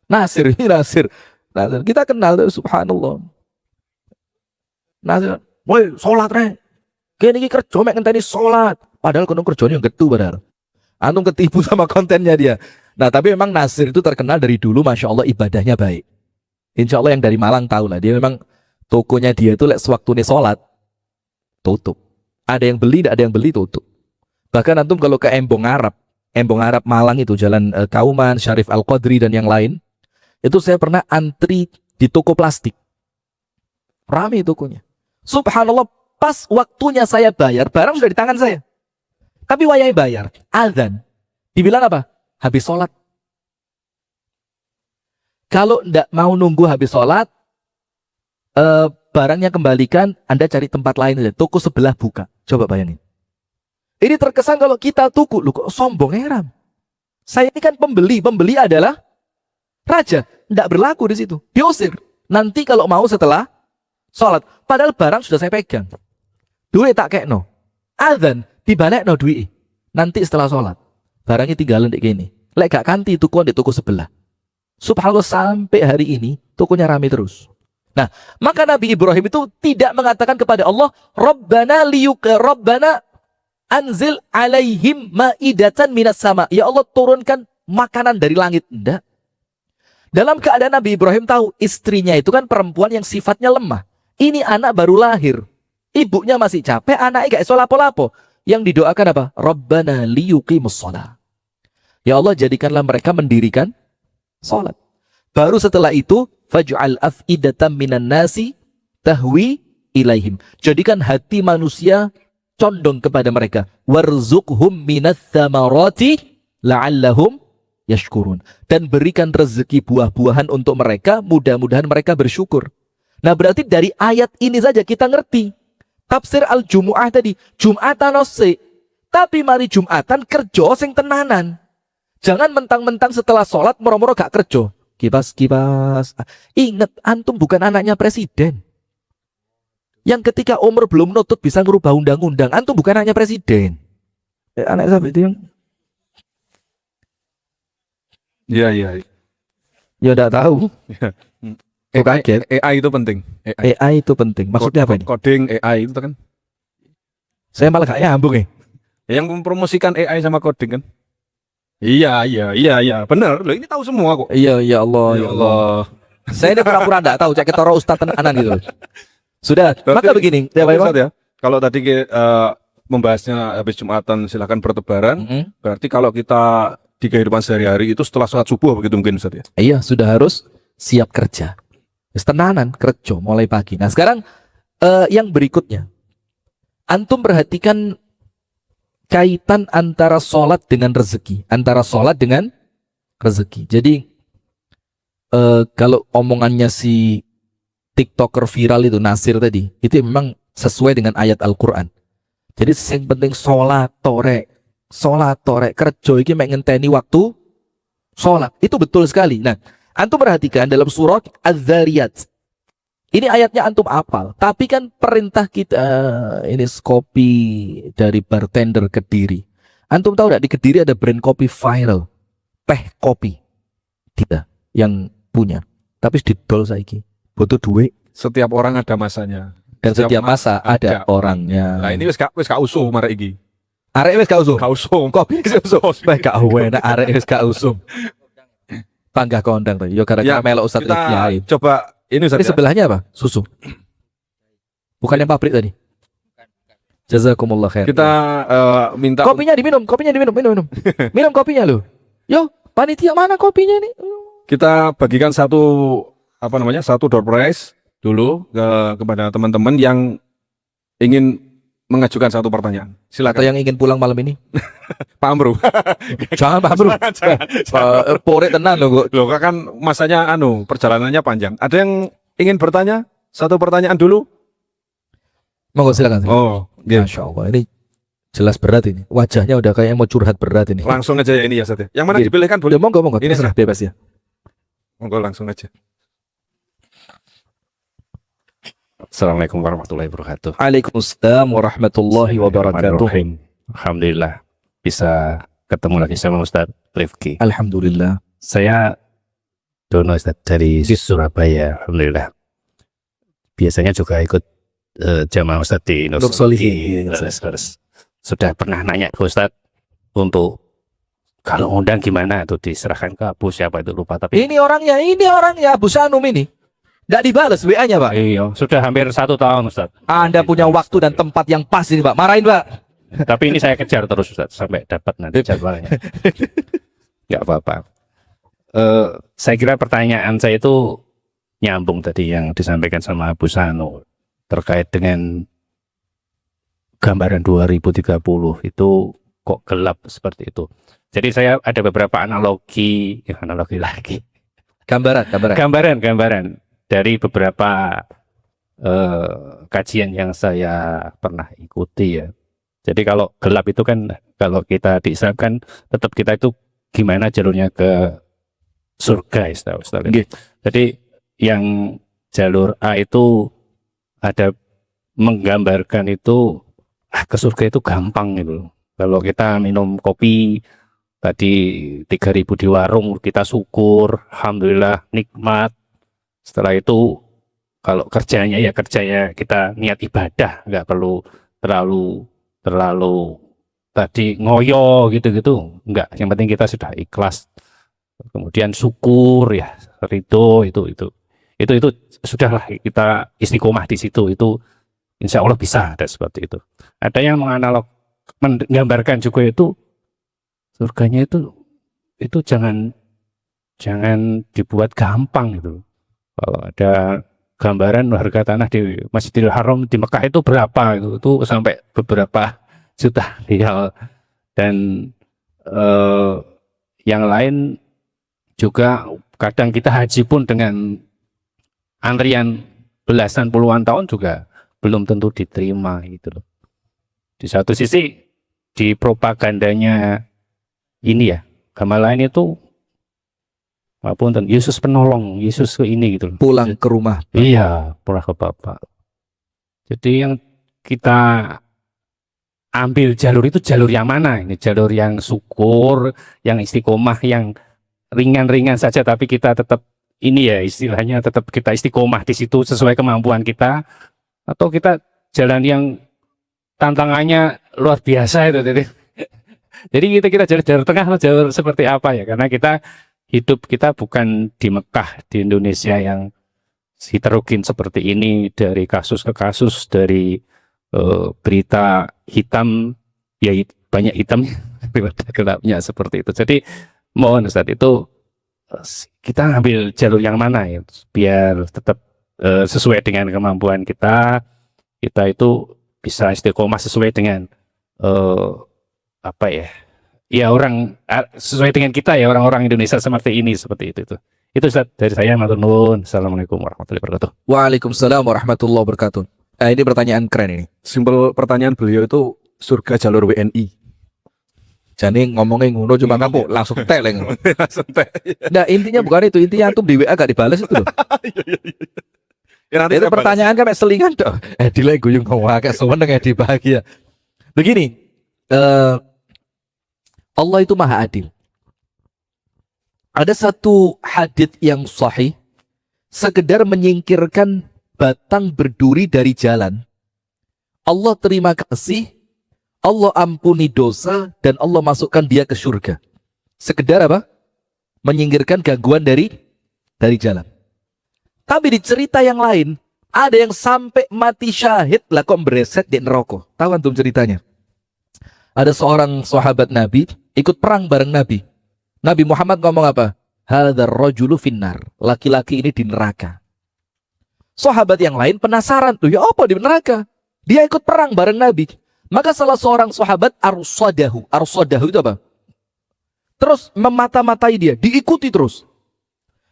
S1: Nasir. Kita kenal tuh, subhanallah. Nasir. Woi, sholat re. Kene iki kerja mek ngenteni sholat. Padahal kono kerjanya yang getu padahal. Antum ketipu sama kontennya dia. Nah, tapi memang Nasir itu terkenal dari dulu, masya Allah ibadahnya baik. Insya Allah yang dari Malang tahu lah, dia memang tokonya dia itu sewaktu nih sholat tutup. Ada yang beli, tidak ada yang beli, tutup. Bahkan antum kalau ke Embong Arab Malang itu jalan Kauman, Syarif Al-Qadri dan yang lain, itu saya pernah antri di toko plastik. Rame tokonya. Subhanallah, pas waktunya saya bayar, barang sudah di tangan saya. Tapi wayai bayar, azan. Dibilang apa? Habis sholat. Kalau tidak mau nunggu habis sholat, barangnya kembalikan, Anda cari tempat lain. Toko sebelah buka. Coba bayangin. Ini terkesan kalau kita tuku, lu kok sombong heran. Saya ini kan pembeli adalah raja. Tidak berlaku di situ. Diusir. Nanti kalau mau setelah sholat. Padahal barang sudah saya pegang. Duit tak kekno. Azan dibalik no duit. Nanti setelah sholat. Barangnya tinggalan di gini. Lek gak kanti tukuan di toko sebelah. Subhanallah sampai hari ini tokonya rame terus. Nah, maka Nabi Ibrahim itu tidak mengatakan kepada Allah, Rabbana anzil alaihim ma'idatan minas sama. Ya Allah, turunkan makanan dari langit. Tidak. Dalam keadaan Nabi Ibrahim tahu istrinya itu kan perempuan yang sifatnya lemah. Ini anak baru lahir. Ibunya masih capek, anaknya gak iso lapo-lapo. Yang didoakan apa? Rabbana liyuqimus shalah. Ya Allah, jadikanlah mereka mendirikan salat. Baru setelah itu, faj'al af'idatan minan nasi tahwi ilaihim. Jadikan hati manusia condong kepada mereka. Warzuqhum minats tsamarati la'allahum yashkurun. Dan berikan rezeki buah-buahan untuk mereka, mudah-mudahan mereka bersyukur. Nah, berarti dari ayat ini saja kita ngerti. Tafsir Al-Jumu'ah tadi, Jum'atan ose. Tapi mari Jum'atan kerja sing tenanan. Jangan mentang-mentang setelah sholat moro-moro gak kerja. Kipas. Ingat, antum bukan anaknya presiden. Yang ketika umur belum nutut bisa merubah undang-undang. Antum bukan anaknya presiden. Anak saya itu yang...
S2: Iya.
S1: Ya udah tahu. Kok kaget?
S2: AI itu penting.
S1: AI itu penting. Maksudnya apa ini?
S2: Coding AI itu kan.
S1: Saya malah gak nyambung ya.
S2: Yang mempromosikan AI sama coding kan. Iya. Benar. Loh, ini tahu semua kok.
S1: Iya, ya Allah. Saya ini pura-pura enggak tahu, cek ketoro ustaz tenanan gitu. Sudah,
S2: Berarti,
S1: maka begini, ya Pak Iwan.
S2: ya. Kalau tadi membahasnya habis Jumatan silakan bertebaran, berarti kalau kita di kehidupan sehari-hari itu setelah sholat subuh begitu mungkin Ustaz ya.
S1: Iya, sudah harus siap kerja. Tenanan kerja mulai pagi. Nah, sekarang yang berikutnya. Antum perhatikan kaitan antara sholat dengan rezeki, antara sholat dengan rezeki. Jadi kalau omongannya si TikToker viral itu Nasir tadi, itu memang sesuai dengan ayat Al-Quran. Jadi yang penting sholat torek kerja iki mek ngenteni waktu sholat. Itu betul sekali. Nah, antum perhatikan dalam surat Az-Zariyat. Ini ayatnya antum apal, tapi kan perintah kita ini kopi dari bartender Kediri. Antum tahu enggak di Kediri ada brand kopi viral, Teh Kopi. Tidak yang punya. Tapi didol saiki. Butuh duit.
S2: Setiap orang ada masanya.
S1: Dan setiap masa ada orangnya.
S2: Nah, ini wis gak usuh marek iki.
S1: Arek wis gak usum.
S2: Gak usum.
S1: Kopi wis usum. Wah gak enak arek wis gak usum. Panggah kondang tuh. Yo gara-gara melok Ustaz Kiai.
S2: Coba ini Ustaz.
S1: Ini sebelahnya apa? Susu. Bukan yang pabrik tadi. Jazakumullah khair.
S2: Kita minta
S1: Kopinya diminum. Minum kopinya lo. Yo, panitia mana kopinya nih?
S2: Kita bagikan satu door prize dulu kepada teman-teman yang ingin mengajukan satu pertanyaan.
S1: Atau
S2: Silakan.
S1: yang ingin pulang malam ini?
S2: Pak Amru.
S1: Jangan Pak Bro. Pore tenan lo kok.
S2: Loh, kan masanya perjalanannya panjang. Ada yang ingin bertanya? Satu pertanyaan dulu.
S1: Monggo silakan.
S2: Oh, iya.
S1: Masya Allah, ini jelas berat ini. Wajahnya udah kayak mau curhat berat ini.
S2: Langsung aja ya ini ya Ustaz. Yang mana
S1: Iya.
S2: dipilihkan
S1: Ya,
S2: boleh?
S1: monggo.
S2: Ini
S1: Terserah, bebas ya.
S2: Monggo langsung aja.
S3: Assalamualaikum warahmatullahi wabarakatuh.
S1: Waalaikumsalam warahmatullahi wabarakatuh.
S3: Alhamdulillah bisa ketemu lagi sama Ustadz Rifki.
S1: Alhamdulillah.
S3: Saya Dono Ustadz dari Surabaya. Alhamdulillah. Biasanya juga ikut jamaah Ustadz di
S1: Nur Solihin.
S3: Terus sudah pernah nanya ke Ustadz untuk Kalau undang gimana tuh diserahkan ke Abu siapa itu lupa tapi
S1: Ini orangnya Abu Sanum ini. Nggak dibalas WA-nya, Pak.
S3: iya sudah hampir 1 tahun Ustaz.
S1: Anda punya waktu dan tempat yang pas ini, Pak. Marahin, Pak.
S3: Tapi ini saya kejar terus Ustaz sampai dapat nanti jadwalnya. Nggak apa-apa. Saya kira pertanyaan saya itu nyambung tadi yang disampaikan sama Abu Sano terkait dengan gambaran 2030 itu kok gelap seperti itu. Jadi saya ada beberapa analogi lagi. Gambaran dari beberapa kajian yang saya pernah ikuti ya. Jadi kalau gelap itu kan kalau kita diislamkan tetap kita itu gimana jalurnya ke surga Ustaz. Jadi yang jalur A itu ada menggambarkan itu ke surga itu gampang gitu. Kalau kita minum kopi tadi 3.000 di warung kita syukur, alhamdulillah nikmat. Setelah itu kalau kerjanya kita niat ibadah, nggak perlu terlalu tadi ngoyo gitu-gitu, enggak. Yang penting kita sudah ikhlas. Kemudian syukur ya, ridho itu sudahlah kita istiqomah di situ itu insya Allah bisa ada seperti itu. Ada yang menggambarkan juga itu surganya itu jangan dibuat gampang gitu. Kalau ada gambaran harga tanah di Masjidil Haram di Mekah itu berapa itu sampai beberapa juta rial dan yang lain juga kadang kita haji pun dengan antrian belasan puluhan tahun juga belum tentu diterima gitu loh. Di satu sisi di propagandanya ini ya, agama lain itu apapun Yesus penolong, Yesus ke ini gitu loh.
S1: Pulang ke rumah.
S3: Iya, pulang ke Bapak. Jadi yang kita ambil jalur itu jalur yang mana? Ini jalur yang syukur, yang istiqomah, yang ringan-ringan saja tapi kita tetap ini ya istilahnya tetap kita istiqomah di situ sesuai kemampuan kita, atau kita jalan yang tantangannya luar biasa itu jadi kita jalur tengah atau jalur seperti apa ya, karena hidup kita bukan di Mekah di Indonesia yang heterogen seperti ini, dari kasus ke kasus, dari berita hitam ya banyak hitam berita gelapnya seperti itu. Jadi mohon Ustaz itu kita ambil jalur yang mana ya biar tetap sesuai dengan kemampuan kita itu bisa istiqomah sesuai dengan apa ya orang sesuai dengan kita ya orang-orang Indonesia seperti itu Ustaz dari saya. Matur nuwun. Assalamualaikum warahmatullahi wabarakatuh.
S1: Waalaikumsalam warahmatullahi wabarakatuh. Ini pertanyaan keren ini.
S2: Simpel pertanyaan beliau itu surga jalur WNI.
S1: Jadi ngomongin ngono cuma kamu langsung teleng.
S2: Langsung teh.
S1: Nah intinya bukan itu, intinya antum di WA gak dibales itu loh.
S2: Ya, nanti
S1: Itu
S2: saya balas.
S1: pertanyaan kan selingan dong. Dilek guyung ngomong agak seneng di bahagia. Begini, Allah itu maha adil. Ada satu hadits yang sahih, sekedar menyingkirkan batang berduri dari jalan, Allah terima kasih, Allah ampuni dosa, dan Allah masukkan dia ke surga. Sekedar apa? Menyingkirkan gangguan dari jalan. Tapi di cerita yang lain, ada yang sampai mati syahid lah kok bereset di neraka. Tahu antum ceritanya? Ada seorang sahabat Nabi ikut perang bareng Nabi. Nabi Muhammad ngomong apa? Hadzal rajulu finnar. Laki-laki ini di neraka. Sahabat yang lain penasaran, tuh ya apa di neraka? Dia ikut perang bareng Nabi. Maka salah seorang sahabat arsadahu itu apa? Terus memata-matai dia, diikuti terus.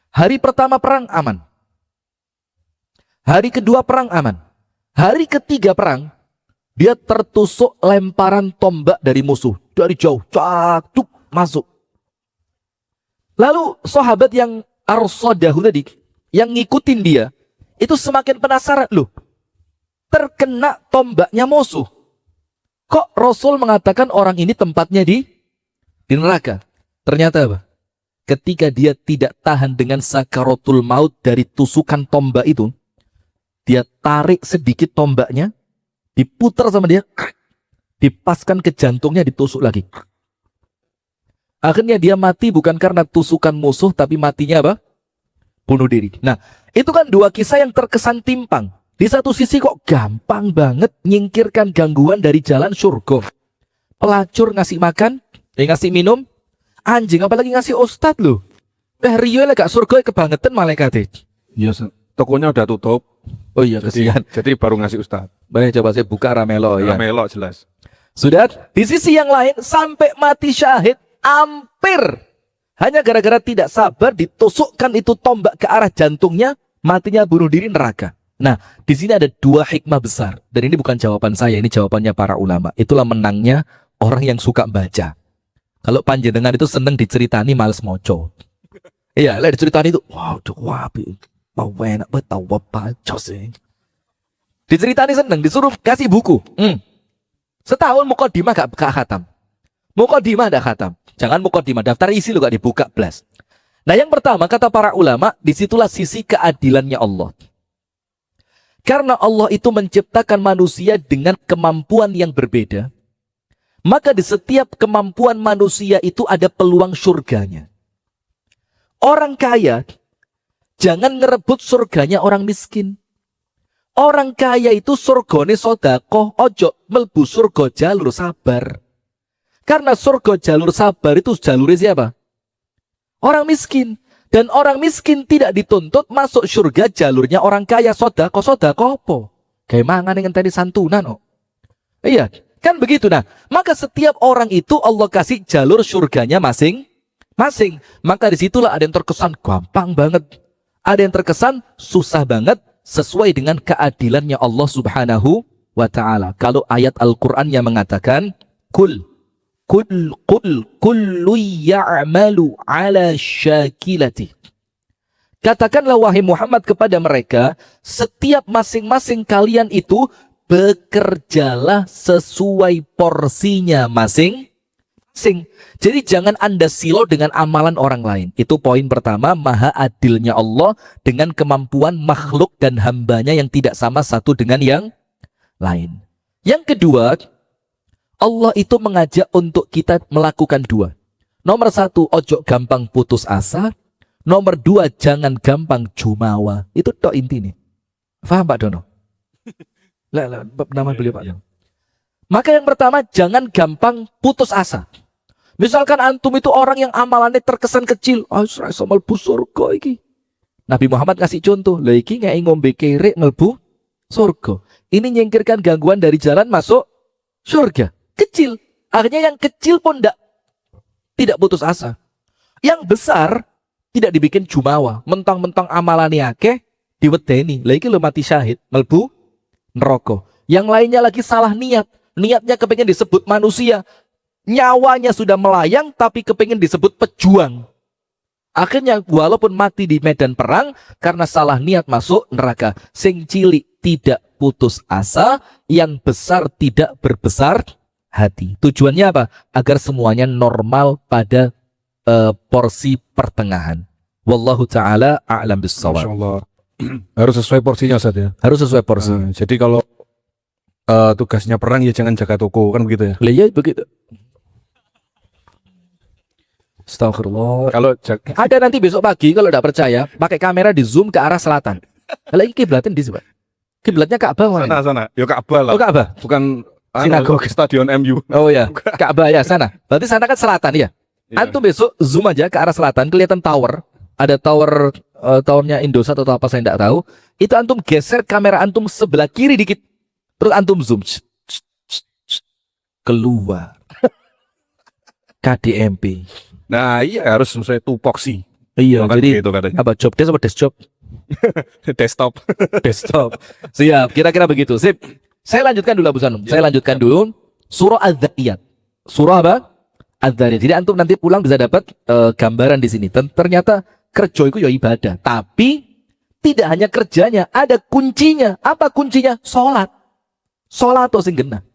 S1: Hari pertama perang aman. Hari kedua perang aman. Hari ketiga perang, dia tertusuk lemparan tombak dari musuh. Dari jauh, caktuk, masuk. Lalu sahabat yang arsadahu tadi, yang ngikutin dia, itu semakin penasaran, loh, terkena tombaknya musuh. Kok Rasul mengatakan orang ini tempatnya di neraka? Ternyata apa? Ketika dia tidak tahan dengan sakaratul maut dari tusukan tombak itu, dia tarik sedikit tombaknya, diputar sama dia, dipaskan ke jantungnya, ditusuk lagi. Akhirnya dia mati bukan karena tusukan musuh, tapi matinya apa? Bunuh diri. Nah, itu kan dua kisah yang terkesan timpang. Di satu sisi kok gampang banget nyingkirkan gangguan dari jalan surga. Pelacur ngasih makan, ngasih minum, anjing apalagi ngasih ustad loh. Rio lah gak surga kebangetan malaikat.
S2: Iya, tokonya udah tutup.
S1: Oh iya, kesian.
S2: Jadi baru ngasih ustad.
S1: Baik, coba saya buka Ramelo ya.
S2: Melok jelas.
S1: Sudah, di sisi yang lain sampai mati syahid, hampir hanya gara-gara tidak sabar ditusukkan itu tombak ke arah jantungnya, matinya bunuh diri neraka. Nah, di sini ada dua hikmah besar. Dan ini bukan jawaban saya, ini jawabannya para ulama. Itulah menangnya orang yang suka baca. Kalau panjenengan itu seneng diceritani, males moco. Iya, lah diceritani itu, wow, enak banget, tahu apa sih. Diceritani seneng, disuruh kasih buku. Setahun mukadimah gak khatam. Mukadimah gak khatam. Jangan mukadimah, daftar isi lo gak dibuka blas. Nah, yang pertama kata para ulama, disitulah sisi keadilannya Allah. Karena Allah itu menciptakan manusia dengan kemampuan yang berbeda, maka di setiap kemampuan manusia itu ada peluang surganya. Orang kaya jangan ngerebut surganya orang miskin. Orang kaya itu surgane sodako, ojo melbu surga jalur sabar. Karena surga jalur sabar itu jalurnya siapa? Orang miskin. Dan orang miskin tidak dituntut masuk surga jalurnya orang kaya. Sodako apa? Kayak mangan dengan tadi santunan. Oh. Iya, kan begitu. Nah, maka setiap orang itu Allah kasih jalur surganya masing-masing. Maka disitulah ada yang terkesan gampang banget. Ada yang terkesan susah banget. Sesuai dengan keadilannya Allah subhanahu wa ta'ala. Kalau ayat Al-Quran yang mengatakan, kullu ya'malu ala syakilati. Katakanlah wahai Muhammad kepada mereka, setiap masing-masing kalian itu bekerjalah sesuai porsinya masing-masing. Jadi jangan Anda silau dengan amalan orang lain. Itu poin pertama, maha adilnya Allah dengan kemampuan makhluk dan hambanya yang tidak sama satu dengan yang lain. Yang kedua, Allah itu mengajak untuk kita melakukan dua. Nomor satu, ojo gampang putus asa. Nomor dua, jangan gampang jumawa. Itu tok inti nih. Faham Pak Dono? Nama beliau Pak Dono. Maka yang pertama, jangan gampang putus asa. Misalkan antum itu orang yang amalannya terkesan kecil. Saya melbu surga iki. Nabi Muhammad kasih contoh. Lah iki ngei ngombe kere melbu surga. Ini nyingkirkan gangguan dari jalan masuk surga. Kecil. Akhirnya yang kecil pun tidak putus asa. Yang besar tidak dibikin jumawa. Mentang-mentang amalannya akeh diwedeni. Lah iki lo mati syahid. Melbu neraka. Yang lainnya lagi salah niat. Niatnya kepengen disebut manusia. Nyawanya sudah melayang tapi kepengen disebut pejuang. Akhirnya walaupun mati di medan perang karena salah niat masuk neraka. Sing cilik tidak putus asa, yang besar tidak berbesar hati. Tujuannya apa? Agar semuanya normal pada porsi pertengahan. Wallahu ta'ala a'lam bissawab.
S2: Masyaallah. Harus sesuai porsinya Ustaz ya.
S1: Harus sesuai porsi.
S2: Jadi kalau tugasnya perang ya jangan jaga toko kan begitu ya.
S1: Iya begitu. Astagfirullah.
S2: Kalau
S1: ada nanti besok pagi kalau tidak percaya pakai kamera di zoom ke arah selatan. Kalau ini kiblatnya di sini. Kiblatnya Ka'bah mana?
S2: sana. Ya Ka'bah lah.
S1: Oh Ka'bah.
S2: Bukan
S1: Sinagoga.
S2: Stadion MU.
S1: Oh ya, Ka'bah ya sana. Berarti sana kan selatan ya. Antum besok zoom aja ke arah selatan kelihatan tower. Ada tower towernya Indosat atau apa saya tidak tahu. Itu antum geser kamera antum sebelah kiri dikit. Terus antum zoom. Keluar. KDMP.
S2: Nah iya harus sesuai tupoksi.
S1: Iya,
S2: kan
S1: jadi
S2: gitu katanya.
S1: apa job desk apa desk job?
S2: Desktop.
S1: Desktop. Siap, kira-kira begitu. Sip. Saya lanjutkan dulu Abu Sanum. Saya lanjutkan dulu surah Az-Zariyat. Surah apa? Az-Zariyat. Jadi antum nanti pulang bisa dapat gambaran di sini. Ternyata kerja itu ya ibadah, tapi tidak hanya kerjanya, ada kuncinya. Apa kuncinya? Salat. Salat atau sing genah.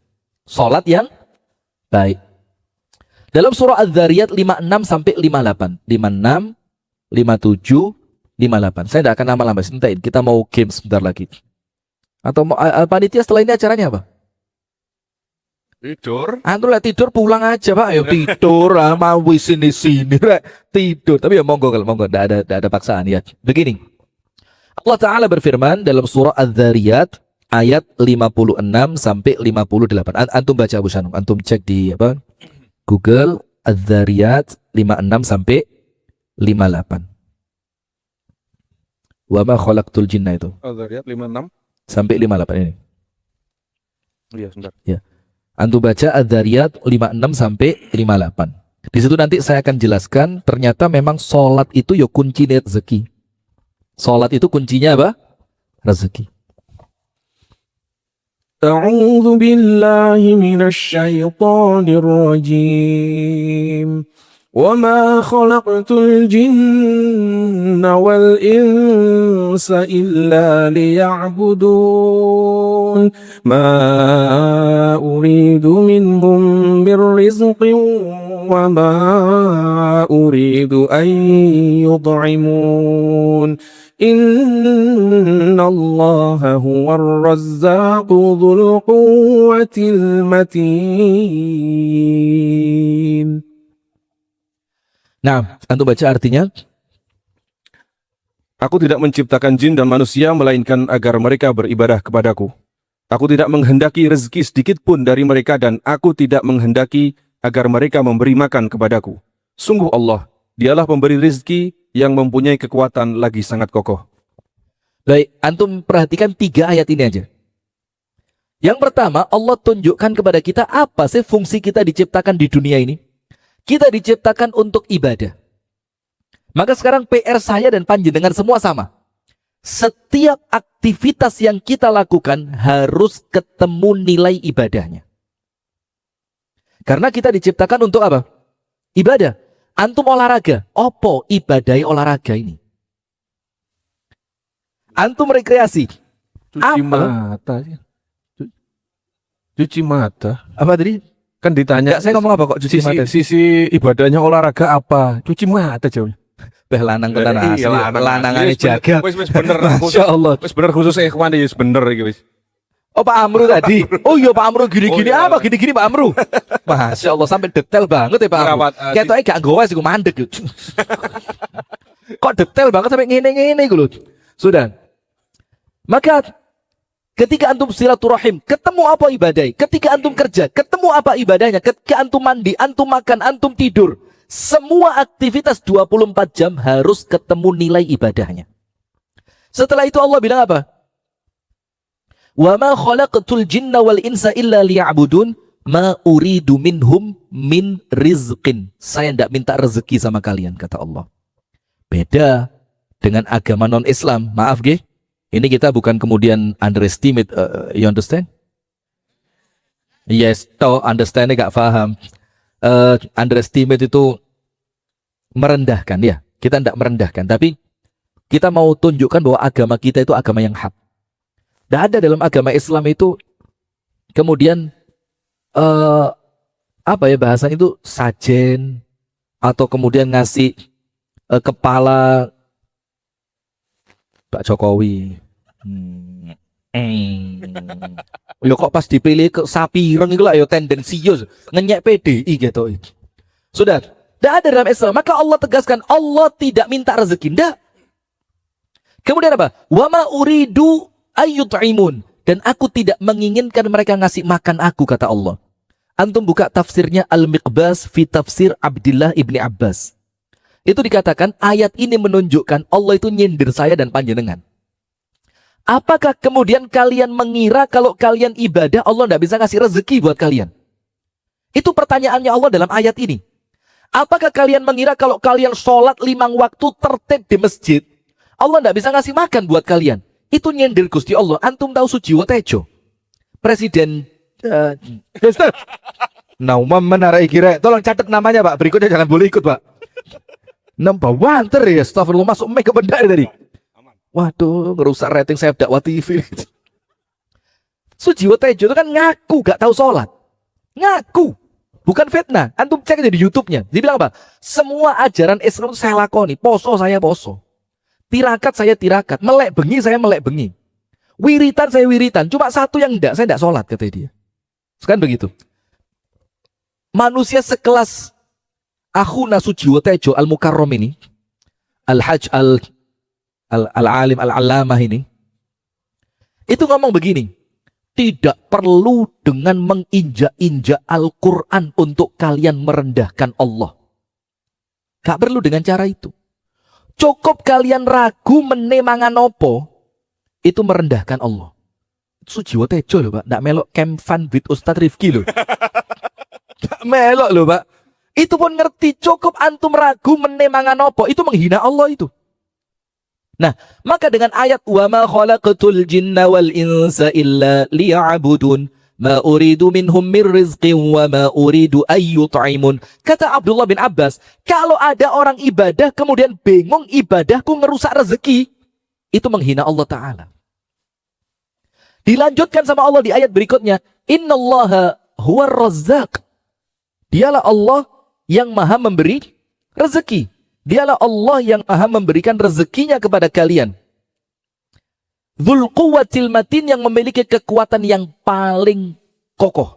S1: Salat yang baik. Dalam surah Az-Zariyat 56 sampai 58. 56, 57, 58. Saya tidak akan lama-lama, sebentar. Kita mau game sebentar lagi. Atau mau panitia setelah ini acaranya apa?
S2: Tidur.
S1: Antum lek tidur pulang aja Pak, ayo tidur lah, mau sini rek tidur. Tapi ya monggo kalau monggo, enggak ada paksaan ya. Begini. Allah Ta'ala berfirman dalam surah Az-Zariyat ayat 56 sampai 58. Antum baca Abu Shanum, antum cek di apa? Google Az-Zariyat 56 sampai 58. Wa ma khalaqtul jinna itu
S2: Al-Zariyat 56.
S1: sampai 58 ini.
S2: Iya, sebentar.
S1: Antum baca Az-Zariyat 56 sampai 58. Di situ nanti saya akan jelaskan ternyata memang sholat itu ya kunci rezeki. Sholat itu kuncinya apa? Rezeki.
S2: أعوذ بالله من الشيطان الرجيم وما خلقت الجن والإنس إلا ليعبدون ما أريد منهم من رزق وما أريد أن يطعمون إن الله هو الرزاق ذو القوة المتين.
S1: Nah, antum baca artinya.
S2: Aku tidak menciptakan jin dan manusia melainkan agar mereka beribadah kepadaku. Aku tidak menghendaki rezeki sedikit pun dari mereka dan aku tidak menghendaki agar mereka memberi makan kepadaku. Sungguh Allah, dialah pemberi rezeki yang mempunyai kekuatan lagi sangat kokoh.
S1: Baik, antum perhatikan 3 ayat ini aja. Yang pertama, Allah tunjukkan kepada kita apa sih fungsi kita diciptakan di dunia ini. Kita diciptakan untuk ibadah. Maka sekarang PR saya dan panjenengan semua sama. Setiap aktivitas yang kita lakukan harus ketemu nilai ibadahnya. Karena kita diciptakan untuk apa? Ibadah. Antum olahraga, opo ibadai olahraga ini? Antum rekreasi,
S2: Cuci
S1: apa?
S2: mata. Cuci mata.
S1: Apa tadi?
S2: Kan ditanya,
S1: Enggak, saya ngomong apa kok cuci mata?
S2: sisi ibadahnya olahraga apa? Cuci mata jauh.
S1: Beh lanang tenan asli.
S2: Iya,
S1: Lanangane
S2: Wis bener-
S1: jaga.
S2: Wis bener.
S1: Masya Allah.
S2: Wis bener khusus ikhwan ya wis bener iki wis.
S1: Oh Pak Amru tadi. Oh iya Pak Amru gini-gini
S2: Oh, iya.
S1: apa? Gini-gini Pak Amru. Masya Allah sampai detail banget ya Pak Amru.
S2: Merawat,
S1: Ketoknya gak nggawa sih gue mandek gitu. Kok detail banget sampai ngene-ngene gitu loh. Sudah. Maka ketika antum silaturahim, ketemu apa ibadah? Ketika antum kerja, ketemu apa ibadahnya? Ketika antum mandi, antum makan, antum tidur. Semua aktivitas 24 jam harus ketemu nilai ibadahnya. Setelah itu Allah bilang apa? Wa ma khalaqtul jinna wal insa illa liya'budun ma uridu minhum min rizqin. Saya tidak minta rezeki sama kalian, kata Allah. Beda dengan agama non-Islam. Maaf ge. Ini kita bukan kemudian underestimate, you understand? Yes, toh understandnya gak paham. Underestimate itu merendahkan ya. Kita tidak merendahkan, tapi kita mau tunjukkan bahwa agama kita itu agama yang hak. Tidak ada dalam agama Islam itu kemudian apa ya bahasa itu sajen atau kemudian ngasih kepala Pak Jokowi. Yo kok pas dipilih ke sapi ireng itu lah yo tendensius ngenyek PDI gitu. Sudah, tidak ada dalam Islam. Maka Allah tegaskan Allah tidak minta rezeki. Tidak. Kemudian apa? Wa ma uridu ayyut'imun, dan aku tidak menginginkan mereka ngasih makan aku, kata Allah. Antum buka tafsirnya Al-Miqbas fi tafsir Abdullah ibni Abbas. Itu dikatakan ayat ini menunjukkan Allah itu nyindir saya dan panjenengan. Apakah kemudian kalian mengira kalau kalian ibadah Allah tidak bisa ngasih rezeki buat kalian? Itu pertanyaannya Allah dalam ayat ini. Apakah kalian mengira kalau kalian sholat 5 waktu tertib di masjid Allah tidak bisa ngasih makan buat kalian? Itu nyindir Gusti Allah. Antum tahu Sujiwo Tejo, Presiden Naumam menarik kira. Tolong catat namanya Pak. Berikutnya jangan boleh ikut Pak. Nambah wanter ya. Astagfirullah, masuk mic ke benda tadi. Waduh, ngerusak rating saya dakwah TV. Sujiwo Tejo itu kan ngaku gak tahu sholat. Ngaku. Bukan fitnah. Antum cek aja di YouTube-nya. Dia bilang apa? Semua ajaran Islam itu saya lakoni. Poso saya poso. Tirakat saya tirakat, melek bengi saya melek bengi, wiritan saya wiritan, cuma satu yang enggak, saya enggak sholat, kata dia. Sekarang begitu. manusia sekelas Akhuna Sujiwo Tejo Al-Mukarram ini, Al-Hajj Al-Alim Al-Allamah ini, itu ngomong begini, tidak perlu dengan menginjak-injak Al-Quran untuk kalian merendahkan Allah. Gak perlu dengan cara itu. Cukup kalian ragu menemangan opo, itu merendahkan Allah. Sujiwo Tejo loh Pak, nggak melok camp fun with Ustadz Rifki loh. Nggak melok loh Pak. Itu pun ngerti, cukup antum ragu menemangan opo, itu menghina Allah itu. Nah, maka dengan ayat wa ma khalaqatul jinna wal insa illa liya'budun ma uridu minhum mir rizqin wa ma uridu ayyut'imun. Kata Abdullah bin Abbas, kalau ada orang ibadah kemudian bingung ibadahku ngerusak rezeki, itu menghina Allah Ta'ala. Dilanjutkan sama Allah di ayat berikutnya, innallaha huwar razzaq. Dialah Allah yang maha memberi rezeki. Dialah Allah yang maha memberikan rezekinya kepada kalian. Dzul quwwatil matin, yang memiliki kekuatan yang paling kokoh.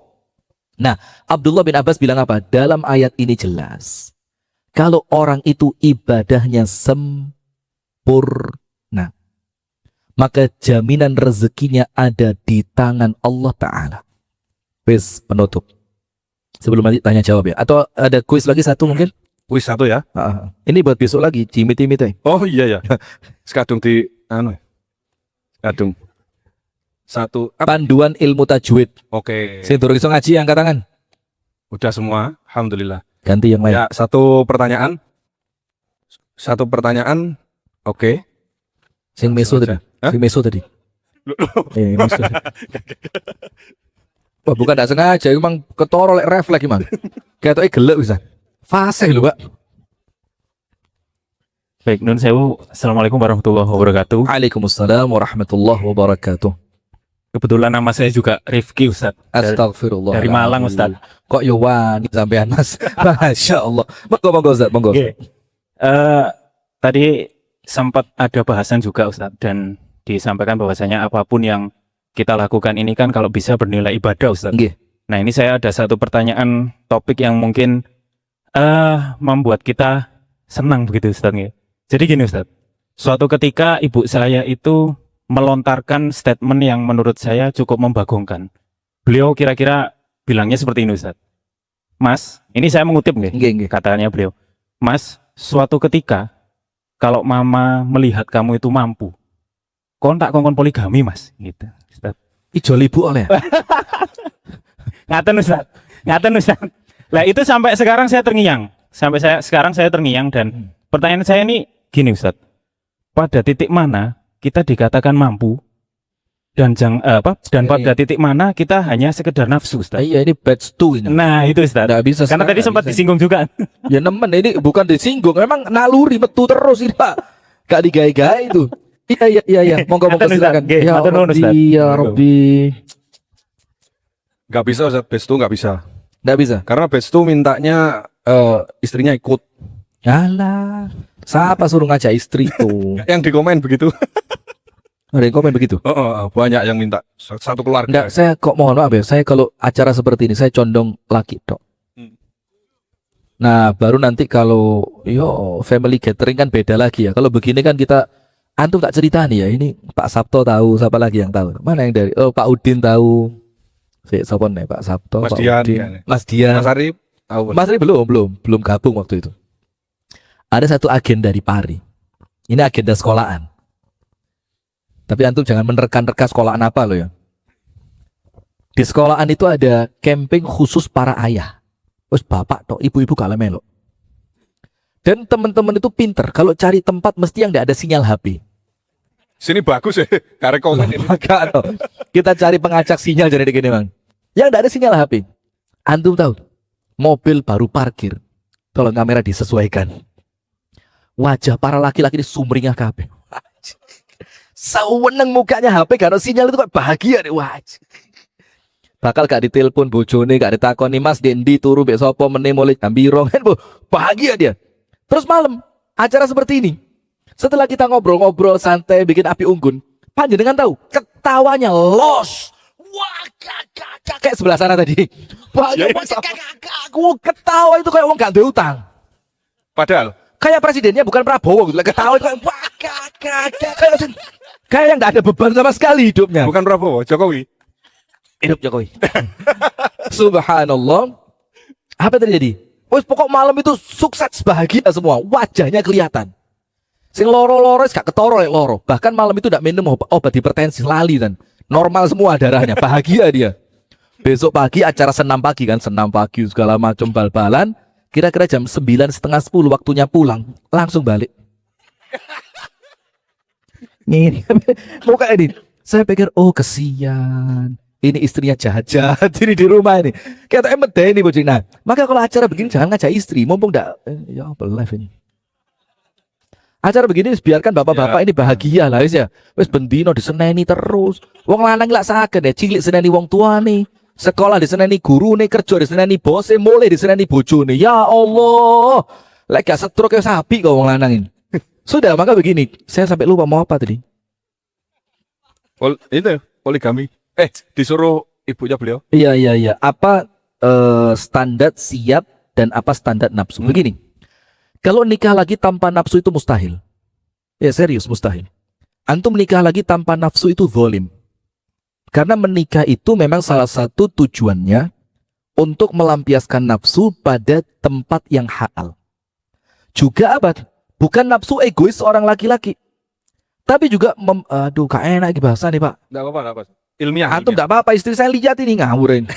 S1: Nah, Abdullah bin Abbas bilang apa? Dalam ayat ini jelas, kalau orang itu ibadahnya sempurna, maka jaminan rezekinya ada di tangan Allah Ta'ala. Wis, penutup. Sebelum nanti tanya jawab ya. Atau ada kuis lagi satu mungkin?
S2: Kuis satu ya.
S1: Ini buat besok lagi, cimit-cimit ya.
S2: Oh iya ya. Sekadung di sekadung. Satu.
S1: Panduan ilmu tajwid.
S2: Oke.
S1: Sing durung iso ngaji angkat tangan.
S2: Udah semua, alhamdulillah.
S1: Ganti yang lain.
S2: Ya, satu pertanyaan. Oke.
S1: Sing meso tadi.
S2: Hah?
S1: Sing meso tadi. Meso. Wah, bukan tidak sengaja, emang ketoro lek refleks emang. Ketoknya gelek bisa. Fase lho, Pak.
S4: Baik, nun sewu. Assalamualaikum warahmatullahi wabarakatuh.
S1: Waalaikumsalam warahmatullahi wabarakatuh.
S4: Kebetulan nama saya juga Rifki, Ustaz.
S1: Astagfirullah.
S4: Dari Malang, Ustaz.
S1: Kok yo wani sampean, Mas? Masya Allah. Monggo Ustaz, monggo.
S4: Oke. Tadi sempat ada bahasan juga, Ustaz, dan disampaikan bahwasanya apapun yang kita lakukan ini kan kalau bisa bernilai ibadah, Ustaz.
S1: Nggih.
S4: Nah, ini saya ada satu pertanyaan topik yang mungkin membuat kita senang begitu, Ustaz. Jadi gini, Ustaz. Suatu ketika ibu saya itu melontarkan statement yang menurut saya cukup membagongkan. Beliau kira-kira bilangnya seperti ini, Ustaz. Mas, ini saya mengutip
S1: Nggih.
S4: katanya beliau. Mas, suatu ketika kalau mama melihat kamu itu mampu, kon tak kongkon poligami, Mas, gitu. Ustaz.
S1: Ijo libu oleh.
S4: Ngaten, Ustaz. Lah itu sampai sekarang saya terngiang. Sekarang saya terngiang dan pertanyaan saya ini gini, Ustaz. Pada titik mana kita dikatakan mampu dan pada titik mana kita hanya sekedar nafsu, Ustaz?
S1: Iya, ini batch 2 ini.
S4: Nah, itu, Ustaz.
S1: Nggak bisa
S4: Karena tadi
S1: sekarang,
S4: sempat
S1: bisa.
S4: disinggung juga.
S1: Ya nemen, ini bukan disinggung, memang naluri metu terus ini, Pak. Gak digawe-gawe itu. Iya. Monggo
S4: Ngaten, Ustaz.
S1: silakan.
S4: Nggih,
S1: Ya
S4: matur nuwun, Ustaz.
S1: Rabbi, ya Rabbi.
S2: Nggak bisa Ustaz, batch itu nggak bisa.
S1: Nggak bisa.
S2: Karena batch itu mintanya istrinya ikut.
S1: Yalah. Siapa suruh ngajak istri tuh?
S2: Yang di komen begitu.
S1: Ada yang komen begitu?
S2: Banyak yang minta satu keluarga.
S1: Enggak, saya kok mohon maaf ya. Saya kalau acara seperti ini saya condong laki tok. Nah, baru nanti kalau family gathering kan beda lagi ya. Kalau begini kan kita antum tak cerita nih ya. Ini Pak Sabto tahu, siapa lagi yang tahu? Mana yang dari? Oh, Pak Udin tahu. Siapa nih? Pak Sabto,
S2: Mas
S1: Pak
S2: Dian,
S1: Udin,
S2: ya.
S1: Mas Dian.
S2: Mas Arif tahu.
S1: Mas Ri belum gabung waktu itu. Ada satu agenda di Pari. Ini agenda sekolahan. Tapi antum jangan menerka-nerka sekolahan apa loh ya. Di sekolahan itu ada camping khusus para ayah. Terus bapak toh, ibu-ibu kalah melok. Dan teman-teman itu pinter. Kalau cari tempat mesti yang tidak ada sinyal HP.
S2: Sini bagus ya. Karek komen ini.
S1: Maka toh, kita cari pengacak sinyal jadi gini bang. Yang tidak ada sinyal HP. Antum tahu, mobil baru parkir. Tolong kamera disesuaikan. Wajah para laki-laki ini sumringah kabeh. Saweneng mukanya HP karena sinyal itu kok bahagia deh wajah. Bakal gak ditelepon bojone, gak ditakoni Mas Dendi turu mbek sapa meneh mulai jam piro kan bahagia dia. Terus malam acara seperti ini. Setelah kita ngobrol-ngobrol santai bikin api unggun, panjenengan tahu ketawanya los. Wah, kayak sebelah sana tadi. Banyak
S2: Ya,
S1: banget aku ketawa itu kayak orang gak ada utang.
S2: Padahal
S1: Kayak presidennya bukan Prabowo gitu. Ketawa kayak wah kayak yang gak ada beban sama sekali hidupnya.
S2: bukan Prabowo, Jokowi.
S1: Hidup Jokowi. Subhanallah. Apa yang terjadi? Wes pokok malam itu sukses bahagia semua, wajahnya kelihatan. Sing loro-loro gak ketoro ya loro. Bahkan malam itu tidak minum obat hipertensi, lali dan normal semua darahnya, bahagia dia. Besok pagi acara senam pagi kan, senam pagi segala macam bal-balan. Kira-kira jam 9:30 10 waktunya pulang, langsung balik. Ini muka ini. Saya pikir oh kesian. Ini istrinya jahat-jahat ini di rumah ini. Kata medeni bojing. Nah, maka kalau acara begini jangan ngajak istri, mumpung enggak ya apa live ini. Acara begini biarkan bapak-bapak ini bahagia lah wis ya. Wis bendino diseneni terus. Wong lanang lak saged ya cilik seneni wong tuane. Sekolah diseneni gurune, kerja diseneni bose, mulai diseneni bojone. Ya Allah. Lek gak setruk ya sapi kok wong lanang ini. Sudah, maka begini. Saya sampai lupa mau apa tadi.
S2: Itu poligami. Disuruh ibunya beliau.
S1: Iya. Apa standar siap dan apa standar nafsu? Begini. Kalau nikah lagi tanpa nafsu itu mustahil. Ya serius mustahil. Antum nikah lagi tanpa nafsu itu zalim. Karena menikah itu memang salah satu tujuannya untuk melampiaskan nafsu pada tempat yang halal. Juga apa? Bukan nafsu egois seorang laki-laki. Tapi juga aduh gak enak bahasa nih Pak.
S2: Enggak apa-apa. Ilmiah.
S1: Antum enggak apa-apa, istri saya lihat ini ngawurin.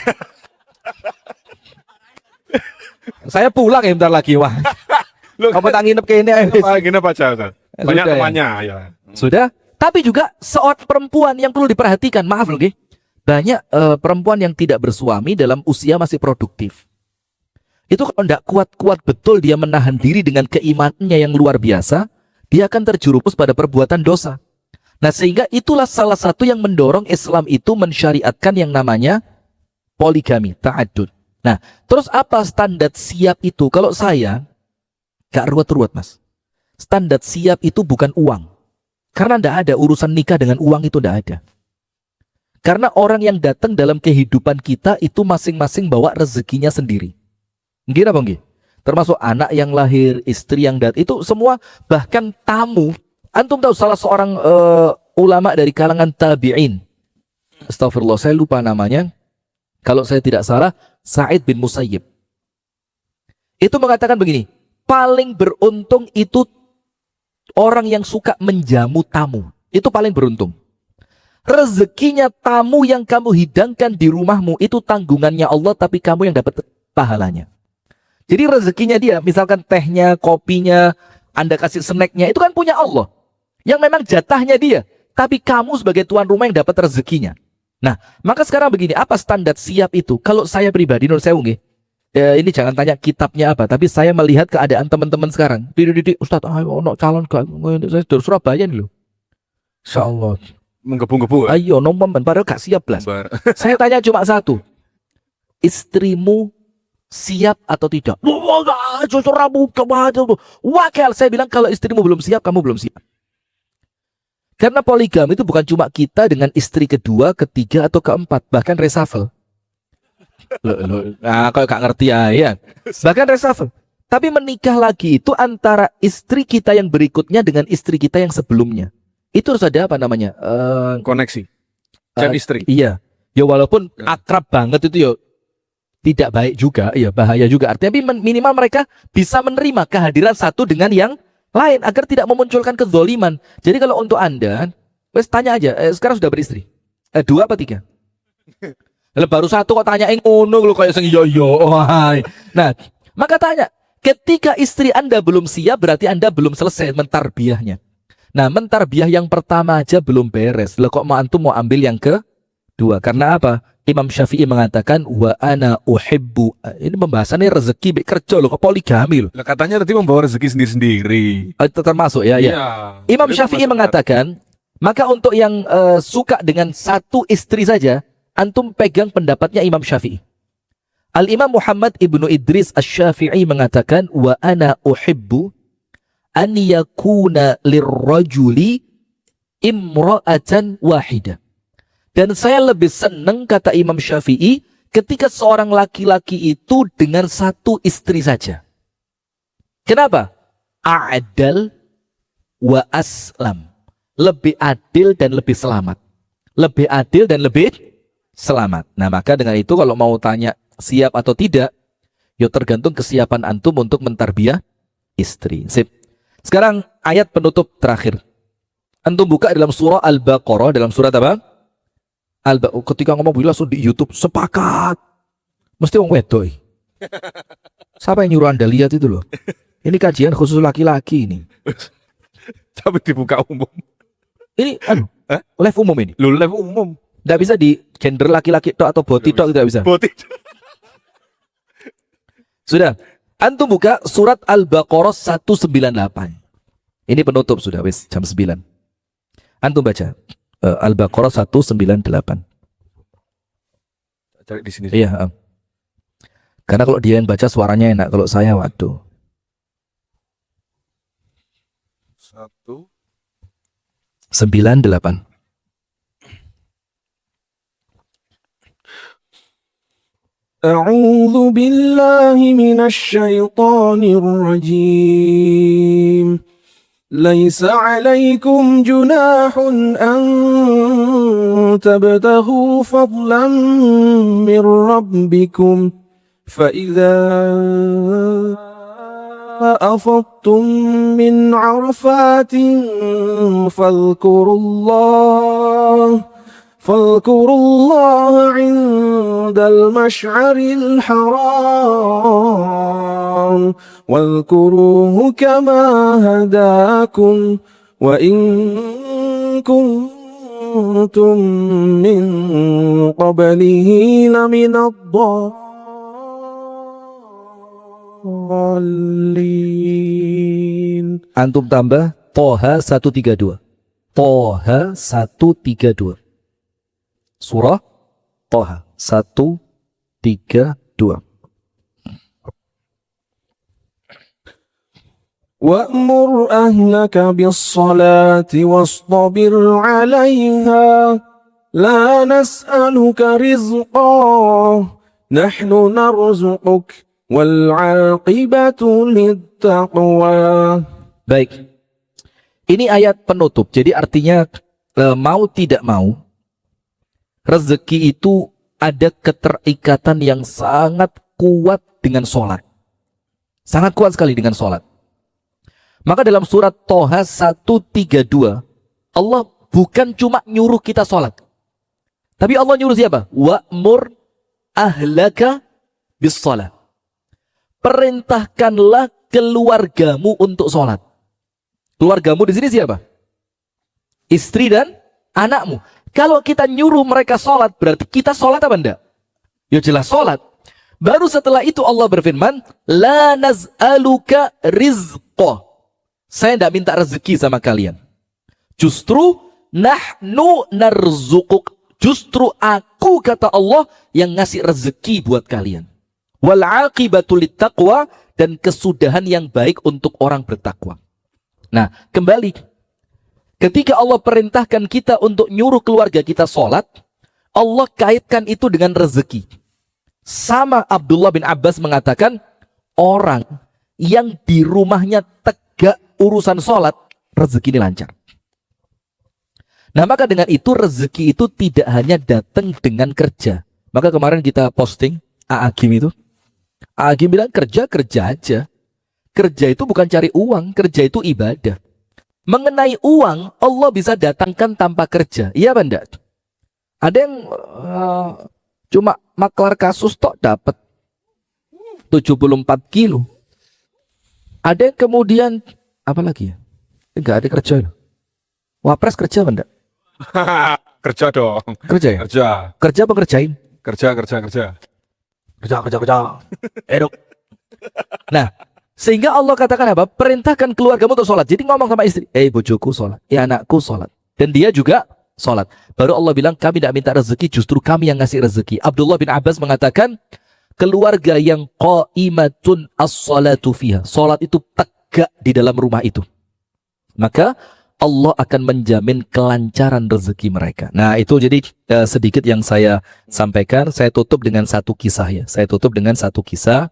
S1: Saya pulang ya bentar lagi wah. Kamu tak nginep ke ini
S2: Gini baca. Banyak
S1: Sudah, ya.
S2: temannya ya.
S1: Sudah. Tapi juga seorang perempuan yang perlu diperhatikan. Maaf loh, Ge. Banyak perempuan yang tidak bersuami dalam usia masih produktif. Itu kalau tidak kuat-kuat betul dia menahan diri dengan keimanannya yang luar biasa, dia akan terjerumus pada perbuatan dosa. Nah sehingga itulah salah satu yang mendorong Islam itu mensyariatkan yang namanya poligami, ta'addud. Nah terus apa standar siap itu? Kalau saya gak ruwet-ruwet mas. Standar siap itu bukan uang. Karena tidak ada urusan nikah dengan uang itu tidak ada. Karena orang yang datang dalam kehidupan kita itu masing-masing bawa rezekinya sendiri. Gila bang? Termasuk anak yang lahir, istri yang datang, itu semua bahkan tamu. Antum tahu salah seorang ulama dari kalangan tabi'in. Astagfirullah, saya lupa namanya. Kalau saya tidak salah, Sa'id bin Musayyib. Itu mengatakan begini, paling beruntung itu orang yang suka menjamu tamu. Itu paling beruntung. Rezekinya tamu yang kamu hidangkan di rumahmu itu tanggungannya Allah, tapi kamu yang dapat pahalanya. Jadi rezekinya dia, misalkan tehnya, kopinya, Anda kasih snacknya, itu kan punya Allah. Yang memang jatahnya dia. Tapi kamu sebagai tuan rumah yang dapat rezekinya. Nah, maka sekarang begini, apa standar siap itu? Kalau saya pribadi, menurut saya ini jangan tanya kitabnya apa, tapi saya melihat keadaan teman-teman sekarang. Didik, Ustadz, ayo no calon saya dari Surabaya nih loh. Insya Allah.
S2: Menggebu-gebu.
S1: Ayo nomen, padahal gak siap belas. Saya tanya cuma satu. Istrimu siap atau tidak? Wakil, saya bilang kalau istrimu belum siap, kamu belum siap. Karena poligami itu bukan cuma kita dengan istri kedua, ketiga, atau keempat. Bahkan reshuffle. Nah, kalau gak ngerti ya. Bahkan reshuffle. Tapi menikah lagi itu antara istri kita yang berikutnya dengan istri kita yang sebelumnya. Itu harus ada apa namanya?
S2: Koneksi. Dan istri.
S1: Iya. Ya walaupun akrab banget itu ya tidak baik juga, ya bahaya juga. Artinya minimal mereka bisa menerima kehadiran satu dengan yang lain agar tidak memunculkan kezoliman. Jadi kalau untuk Anda, wes tanya aja, sekarang sudah beristri? 2 apa 3? Baru 1 kok tanya ngono lu kayak sing yo. Nah, maka tanya, ketika istri Anda belum siap berarti Anda belum selesai mentarbiyahnya. Nah, mentarbiyah yang pertama aja belum beres. Lah kok antum mau ambil yang kedua? Karena apa? Imam Syafi'i mengatakan wa ana uhibbu. Ini pembahasannya rezeki kerja loh, poligami loh.
S2: Lah katanya tadi membawa rezeki sendiri-sendiri.
S1: Termasuk ya. Imam Syafi'i mengatakan, maka untuk yang suka dengan satu istri saja, antum pegang pendapatnya Imam Syafi'i. Al-Imam Muhammad ibnu Idris Asy-Syafi'i mengatakan wa ana uhibbu an yakuna lirrajuli imra'atan wahidah. Dan saya lebih senang, kata Imam Syafi'i, ketika seorang laki-laki itu dengan satu istri saja. Kenapa? A'dal wa aslam. Lebih adil dan lebih selamat. Lebih adil dan lebih selamat. Nah, maka dengan itu kalau mau tanya siap atau tidak, ya tergantung kesiapan antum untuk mentarbiyah istri. Sip. Sekarang ayat penutup terakhir. Antum buka dalam surah Al-Baqarah, dalam surat apa? Ketika ngomong bila langsung di YouTube sepakat. Mesti wong wedok. Siapa yang nyuruh Anda lihat itu loh? Ini kajian khusus laki-laki ini.
S2: Tapi dibuka umum.
S1: Ini live umum ini.
S2: Lu live umum.
S1: Nggak bisa di gender laki-laki tok atau boti tok, tidak bisa.
S2: Boti.
S1: Sudah. Antum buka surat Al-Baqarah 198. Ini penutup sudah wis jam 9. Antum baca Al-Baqarah 198.
S2: Cari di sini.
S1: Iya. Karena kalau dia yang baca suaranya enak, kalau saya waduh. 98.
S2: أعوذ بالله من الشيطان الرجيم ليس عليكم جناح أن تبتغوا فضلا من ربكم فإذا أفضتم من عرفات فاذكروا الله عند المشعر الحرام واذكروه كما هداكم وإن كنتم من قبله لمن الضالين.
S1: Antum tambah Toha 132. Toha 132. Surah Toha 132.
S2: وأمر أهلك بالصلاة واصطبر عليها لا نسألك رزقا نحن نرزقك والعاقبة للتقوى.
S1: Baik. Ini ayat penutup. Jadi artinya mau tidak mau rezeki itu ada keterikatan yang sangat kuat dengan sholat. Sangat kuat sekali dengan sholat. Maka dalam surat Toha 132, Allah bukan cuma nyuruh kita sholat. Tapi Allah nyuruh siapa? Wa'mur ahlaka bis sholat. Perintahkanlah keluargamu untuk sholat. Keluargamu di sini siapa? Istri dan anakmu. Kalau kita nyuruh mereka sholat, berarti kita sholat apa enggak? Ya jelas sholat. Baru setelah itu Allah berfirman, La naz'aluka rizqah. Saya tidak minta rezeki sama kalian. Justru nahnu narzuquk. Justru aku, kata Allah, yang ngasih rezeki buat kalian. Wal aqibatu littaqwa, dan kesudahan yang baik untuk orang bertakwa. Nah, kembali. Ketika Allah perintahkan kita untuk nyuruh keluarga kita sholat, Allah kaitkan itu dengan rezeki. Sama Abdullah bin Abbas mengatakan, orang yang di rumahnya tegak urusan sholat, rezeki ini lancar. Nah, maka dengan itu rezeki itu tidak hanya datang dengan kerja. Maka kemarin kita posting A'agim itu. A'agim bilang kerja aja. Kerja itu bukan cari uang, kerja itu ibadah. Mengenai uang, Allah bisa datangkan tanpa kerja. Iya apa enggak? Ada yang cuma maklar kasus tok dapat 74 kilo. Ada yang kemudian apa lagi ya? Enggak ada kerja. Wapres kerja apa enggak?
S2: Kerja dong.
S1: Kerja ya?
S2: Kerja.
S1: Kerja apa kerjain?
S2: Kerja.
S1: Edok. Nah, sehingga Allah katakan apa? Perintahkan keluargamu untuk sholat. Jadi ngomong sama istri, bojoku sholat, anakku sholat. Dan dia juga sholat. Baru Allah bilang, kami tidak minta rezeki, justru kami yang ngasih rezeki. Abdullah bin Abbas mengatakan, keluarga yang qaimatun as-salatu fiha. Sholat itu tegak di dalam rumah itu. Maka Allah akan menjamin kelancaran rezeki mereka. Nah, itu jadi sedikit yang saya sampaikan. Saya tutup dengan satu kisah ya. Saya tutup dengan satu kisah.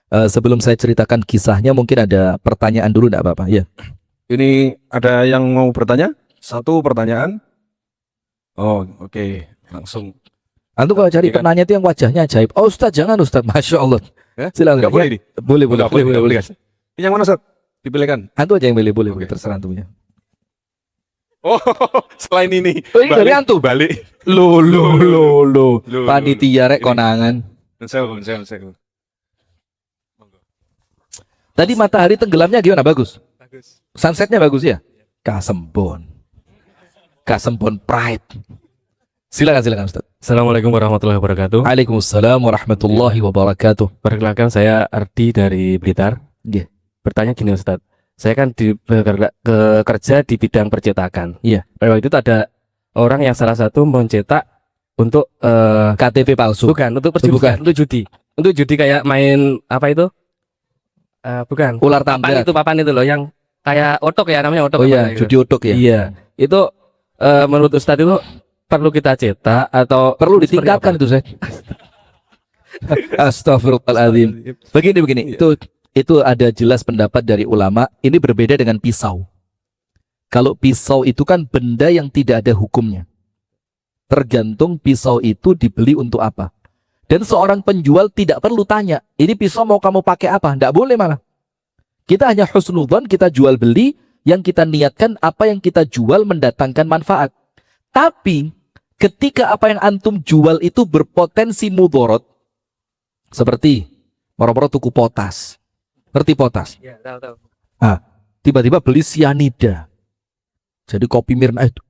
S1: Sebelum saya ceritakan kisahnya, mungkin ada pertanyaan dulu, enggak apa-apa? Ya.
S2: Ini ada yang mau bertanya? Satu pertanyaan. Oh, oke. Langsung.
S1: Antum kalau cari
S2: Iya kan?
S1: penanya itu yang wajahnya ajaib. Oh, Ustaz, jangan Ustaz. Masya Allah.
S2: Ya?
S1: Silakan.
S2: Nggak boleh
S1: Ya,
S2: ini?
S1: boleh, boleh,
S2: Nggak
S1: boleh, boleh, boleh.
S2: Guys. Ini yang mana, Ustaz? Dipilihkan.
S1: Antum aja yang pilih, boleh,
S2: Oke.
S1: boleh. Terserah antumnya.
S2: Oh, selain ini.
S1: Oh, ini dari antum?
S2: Balik.
S1: Lo.
S2: Loh,
S1: Panitia rek
S2: Ini.
S1: konangan.
S2: Saya.
S1: Tadi matahari tenggelamnya gimana? Bagus.
S2: Bagus.
S1: Sunsetnya bagus ya? Kasembon. Kasembon Pride. Silakan Ustaz.
S5: Assalamualaikum warahmatullahi wabarakatuh.
S1: Waalaikumsalam warahmatullahi wabarakatuh.
S5: Perkenalkan saya Ardi dari Blitar.
S1: Nggih.
S5: Bertanya gini Ustaz, saya kan kerja di bidang percetakan.
S1: Iya.
S5: Waktu itu ada orang yang salah satu mencetak untuk
S1: KTP palsu.
S5: bukan untuk perjudian, untuk judi kayak main apa itu? Bukan.
S1: Ular
S5: Papan itu loh yang kayak otok ya namanya otok.
S1: Oh
S5: apa
S1: iya,
S5: gitu.
S1: judi otok ya.
S5: Iya. Itu menurut Ustaz itu perlu kita cetak atau
S1: Perlu
S5: seperti
S1: ditingkatkan
S5: apa?
S1: itu saya. Astagfirullahaladzim. Begini. Itu ada jelas pendapat dari ulama. Ini berbeda dengan pisau. Kalau pisau itu kan benda yang tidak ada hukumnya. Tergantung pisau itu dibeli untuk apa. Dan seorang penjual tidak perlu tanya, ini pisau mau kamu pakai apa? Tidak boleh malah. Kita hanya husnudzon, kita jual beli, yang kita niatkan apa yang kita jual mendatangkan manfaat. Tapi ketika apa yang antum jual itu berpotensi mudorot, seperti moro-moro tuku potas. Ngerti potas?
S5: Iya, tahu.
S1: Tiba-tiba beli sianida. Jadi kopi Mirna itu.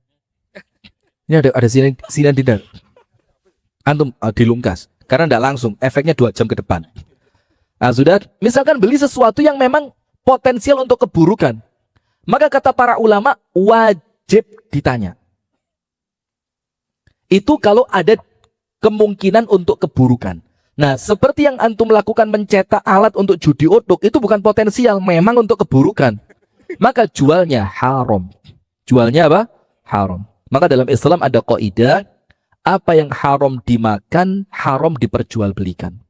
S1: Ini ada sianida. Antum dilungkas. Karena tidak langsung, efeknya 2 jam ke depan. Nah, sudah, misalkan beli sesuatu yang memang potensial untuk keburukan. Maka kata para ulama, wajib ditanya. Itu kalau ada kemungkinan untuk keburukan. Nah, seperti yang antum lakukan mencetak alat untuk judi otok, itu bukan potensial, memang untuk keburukan. Maka jualnya haram. Jualnya apa? Haram. Maka dalam Islam ada kaidah, apa yang haram dimakan, haram diperjualbelikan.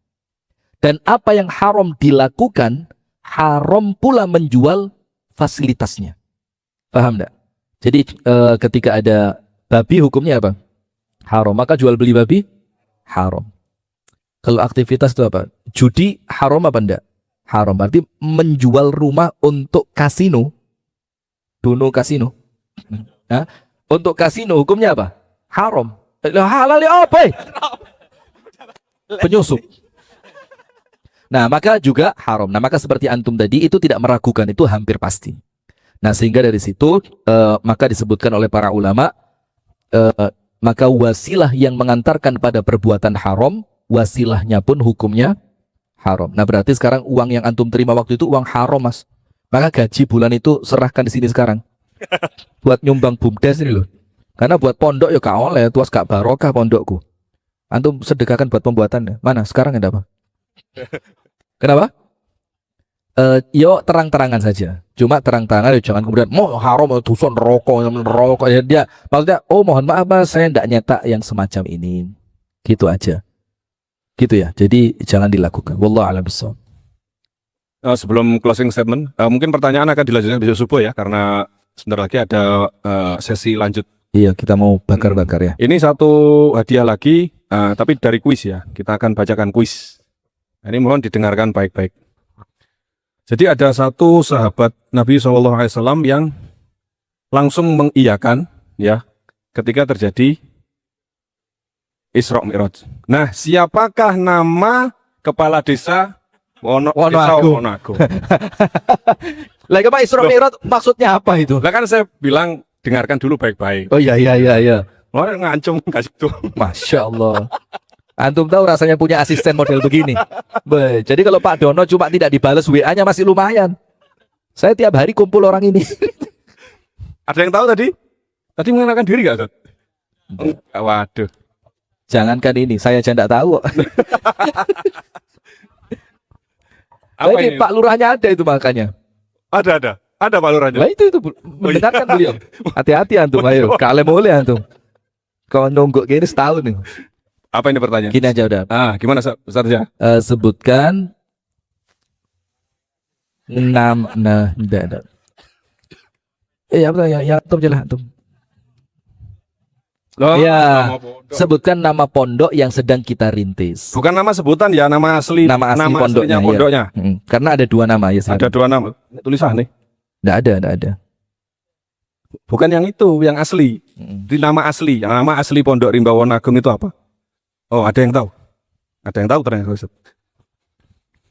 S1: Dan apa yang haram dilakukan, haram pula menjual fasilitasnya. Paham enggak? Jadi ketika ada babi hukumnya apa? Haram. Maka jual beli babi haram. Kalau aktivitas itu apa? Judi haram apa enggak? Haram. Berarti menjual rumah untuk kasino. Dono kasino. Nah, untuk kasino hukumnya apa? Haram. Halal ya apa? Penyusup. Nah, maka juga haram. Nah, maka seperti antum tadi itu tidak meragukan, itu hampir pasti. Nah, sehingga dari situ maka disebutkan oleh para ulama maka wasilah yang mengantarkan pada perbuatan haram, wasilahnya pun hukumnya haram. Nah, berarti sekarang uang yang antum terima waktu itu uang haram, Mas. Maka gaji bulan itu serahkan di sini sekarang. Buat nyumbang BUMDes ini loh. Karena buat pondok ya gak oleh, tuas gak barokah pondokku. Antum sedekahkan buat pembuatannya. Mana? Sekarang ada apa? Kenapa? Yo terang-terangan saja. Cuma terang-terangan, jangan kemudian mau haram tuson rokok ya dia. Maksudnya, oh mohon maaf Mas, saya tidak nyetak yang semacam ini. Gitu aja. Gitu ya. Jadi jangan dilakukan. Wallahu a'lam bishawab.
S2: Sebelum closing statement, mungkin pertanyaan akan dilanjutkan besok subuh ya, karena sebentar lagi ada sesi lanjut.
S1: Iya, kita mau bakar-bakar ya.
S2: Ini satu hadiah lagi, tapi dari kuis ya. Kita akan bacakan kuis. Ini mohon didengarkan baik-baik. Jadi ada satu sahabat Nabi SAW yang langsung mengiyakan ya ketika terjadi Isra Mi'raj. Nah, siapakah nama kepala desa
S1: Wonoagung.
S2: Wonoagung?
S1: Lagi Pak Isra Mi'raj maksudnya apa itu?
S2: Lah kan saya bilang dengarkan dulu baik-baik.
S1: Oh iya.
S2: Orang ngancem kasih tuh.
S1: Masya Allah. Antum tahu rasanya punya asisten model begini. Jadi kalau Pak Dono cuma tidak dibalas WA-nya masih lumayan. Saya tiap hari kumpul orang ini.
S2: Ada yang tahu tadi? Tadi mengenalkan diri gak, Ustaz? Waduh.
S1: Jangankan ini, saya aja enggak tahu.
S2: Apa
S1: Ini
S2: ini?
S1: Pak Lurahnya ada itu makanya.
S2: Ada. Ada Pak Lurahnya.
S1: Lah itu mendengarkan beliau. Hati-hati antum, ayo. Kalian boleh antum. Kau nungguk gini setahun nih.
S2: Apa ini pertanyaan?
S1: Gini aja udah.
S2: Gimana Ustaz ya?
S1: Sebutkan enggak. Apa ya antum jelas antum.
S2: Loh,
S1: Ya,
S2: nama pondok.
S1: sebutkan nama pondok yang sedang kita rintis.
S2: Bukan nama sebutan ya, nama asli.
S1: Nama asli pondoknya,
S2: aslinya
S1: iya.
S2: pondoknya.
S1: Karena ada 2 nama ya.
S2: Ada 2 nama. Tulisan nih.
S1: Enggak ada.
S2: Bukan yang itu, yang asli. Di nama asli. Yang nama asli Pondok Rimba Wonoagung itu apa? Oh, ada yang tahu. Ada yang tahu ternyata Ustaz.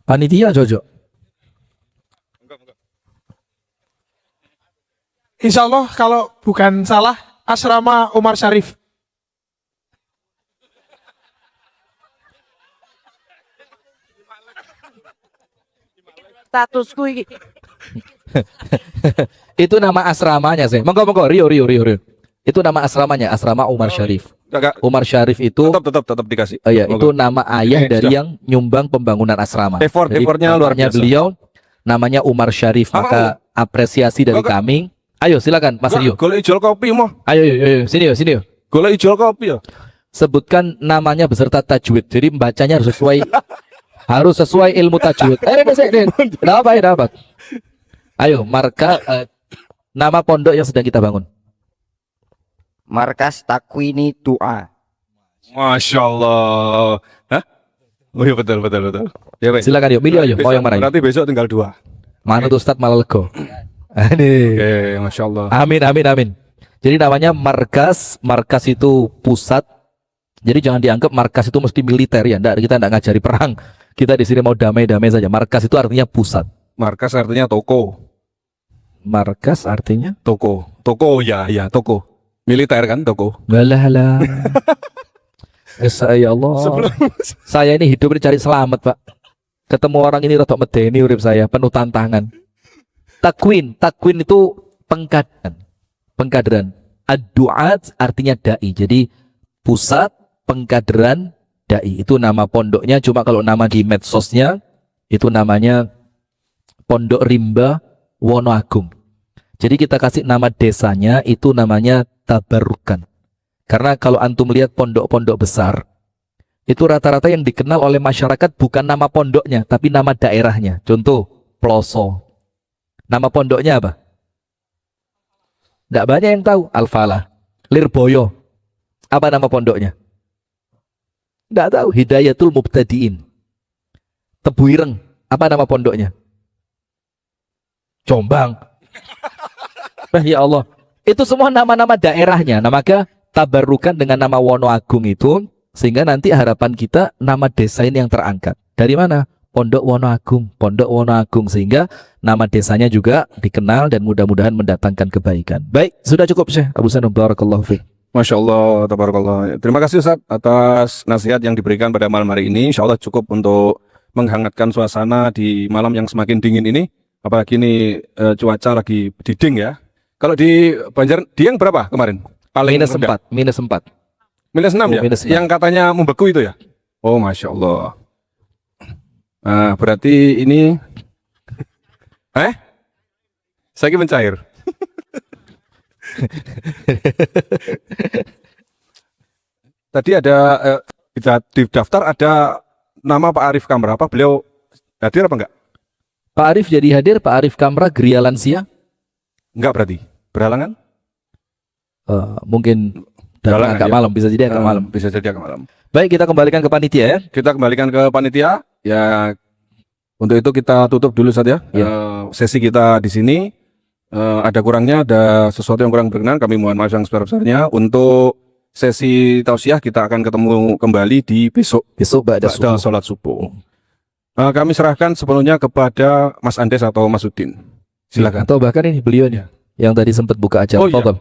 S1: Panitia cocok.
S6: Insya Allah kalau bukan salah asrama Umar Syarif.
S7: Statusku iki.
S1: Itu nama asramanya sih. Monggo Rio. Itu nama asramanya, asrama Umar Syarif.
S2: Enggak,
S1: Umar Syarif itu
S2: tetap dikasih.
S1: iya, itu
S2: Monggo.
S1: nama ayah dari
S2: sudah.
S1: yang nyumbang pembangunan asrama. Jadi
S2: Effortnya luar
S1: bapaknya
S2: biasa.
S1: beliau namanya Umar Syarif.
S2: Apa,
S1: Maka apresiasi dari
S2: Enggak.
S1: kami. Ayo silakan Mas Rio.
S2: Golek ijol kopi mau.
S1: Ayo, sini yo.
S2: Golek ijol kopi ya.
S1: Sebutkan namanya beserta tajwid. Jadi membacanya harus sesuai ilmu tajwid. Dapat. Ayo, nama pondok yang sedang kita bangun.
S8: Markas Takwini Doa.
S2: Masya Allah. Hah? Oh iya betul. Ya baik.
S1: Silakan yuk, milih ayo. Mau yang mana?
S2: Berarti besok tinggal 2.
S1: Mana tuh Ustadz malah lego. Ini.
S2: Oke, Masya Allah.
S1: Amin. Jadi namanya markas itu pusat. Jadi jangan dianggap markas itu mesti militer ya. Kita enggak ngajari perang. Kita di sini mau damai-damai saja. Markas itu artinya pusat.
S2: Markas artinya toko.
S1: Markas artinya
S2: Toko ya, toko. Militer kan toko.
S1: Galah. Ya Allah. Saya ini hidup ini cari selamat, Pak. Ketemu orang ini rotok medeni urip saya, penuh tantangan. Takwin itu pengkaderan. Ad-du'at artinya dai. Jadi pusat pengkaderan dai. Itu nama pondoknya, cuma kalau nama di medsosnya itu namanya Pondok Rimba Wonoagung. Jadi kita kasih nama desanya itu namanya Tabarukan. Karena kalau antum lihat pondok-pondok besar, itu rata-rata yang dikenal oleh masyarakat bukan nama pondoknya, tapi nama daerahnya. Contoh, Ploso. Nama pondoknya apa? Tidak banyak yang tahu. Al-Falah. Lirboyo. Apa nama pondoknya? Tidak tahu. Hidayatul Mubtadiin. Tebuireng. Apa nama pondoknya? Jombang. Ya Allah. Itu semua nama-nama daerahnya. Nah, maka tabarukan dengan nama Wonoagung itu, sehingga nanti harapan kita nama desa ini yang terangkat. Dari mana? Pondok Wonoagung, sehingga nama desanya juga dikenal dan mudah-mudahan mendatangkan kebaikan. Baik, sudah cukup Syekh Abu Sanum, barakallahu fiik.
S2: Masya Allah, tabarakallah. Terima kasih Ustaz atas nasihat yang diberikan pada malam hari ini. Insya Allah cukup untuk menghangatkan suasana di malam yang semakin dingin ini. Apalagi ini cuaca lagi diding ya. Kalau di Banjar, Dieng berapa kemarin? Paling
S1: Minus
S2: rendah.
S1: 4, minus 4.
S2: Minus 6 ya?
S1: Minus 6.
S2: Yang katanya membeku itu ya? Oh Masya Allah. Nah, berarti ini saya ini mencair. Tadi ada di daftar ada nama Pak Arif Kamra. Apa beliau hadir apa enggak?
S1: Pak Arif jadi hadir, Pak Arif Kamra Gria Lansia.
S2: Enggak berarti. Berhalangan?
S1: Mungkin
S2: Berhalangan,
S1: agak
S2: ya?
S1: malam, bisa jadi agak malam.
S2: Bisa jadi agak malam.
S1: Baik, kita kembalikan ke panitia ya.
S2: Kita kembalikan ke panitia. Ya, untuk itu kita tutup dulu saja sesi kita di sini. Ada kurangnya, ada sesuatu yang kurang berkenan, kami mohon maaf yang sebesar-besarnya. Untuk sesi tausiah kita akan ketemu kembali di besok
S1: Ba'da
S2: pada sholat subuh. Kami serahkan sepenuhnya kepada Mas Andes atau Mas Udin. Silakan.
S1: Atau bahkan ini beliaunya yang tadi sempat buka acara.
S2: Oh, iya.
S1: Tafadhol.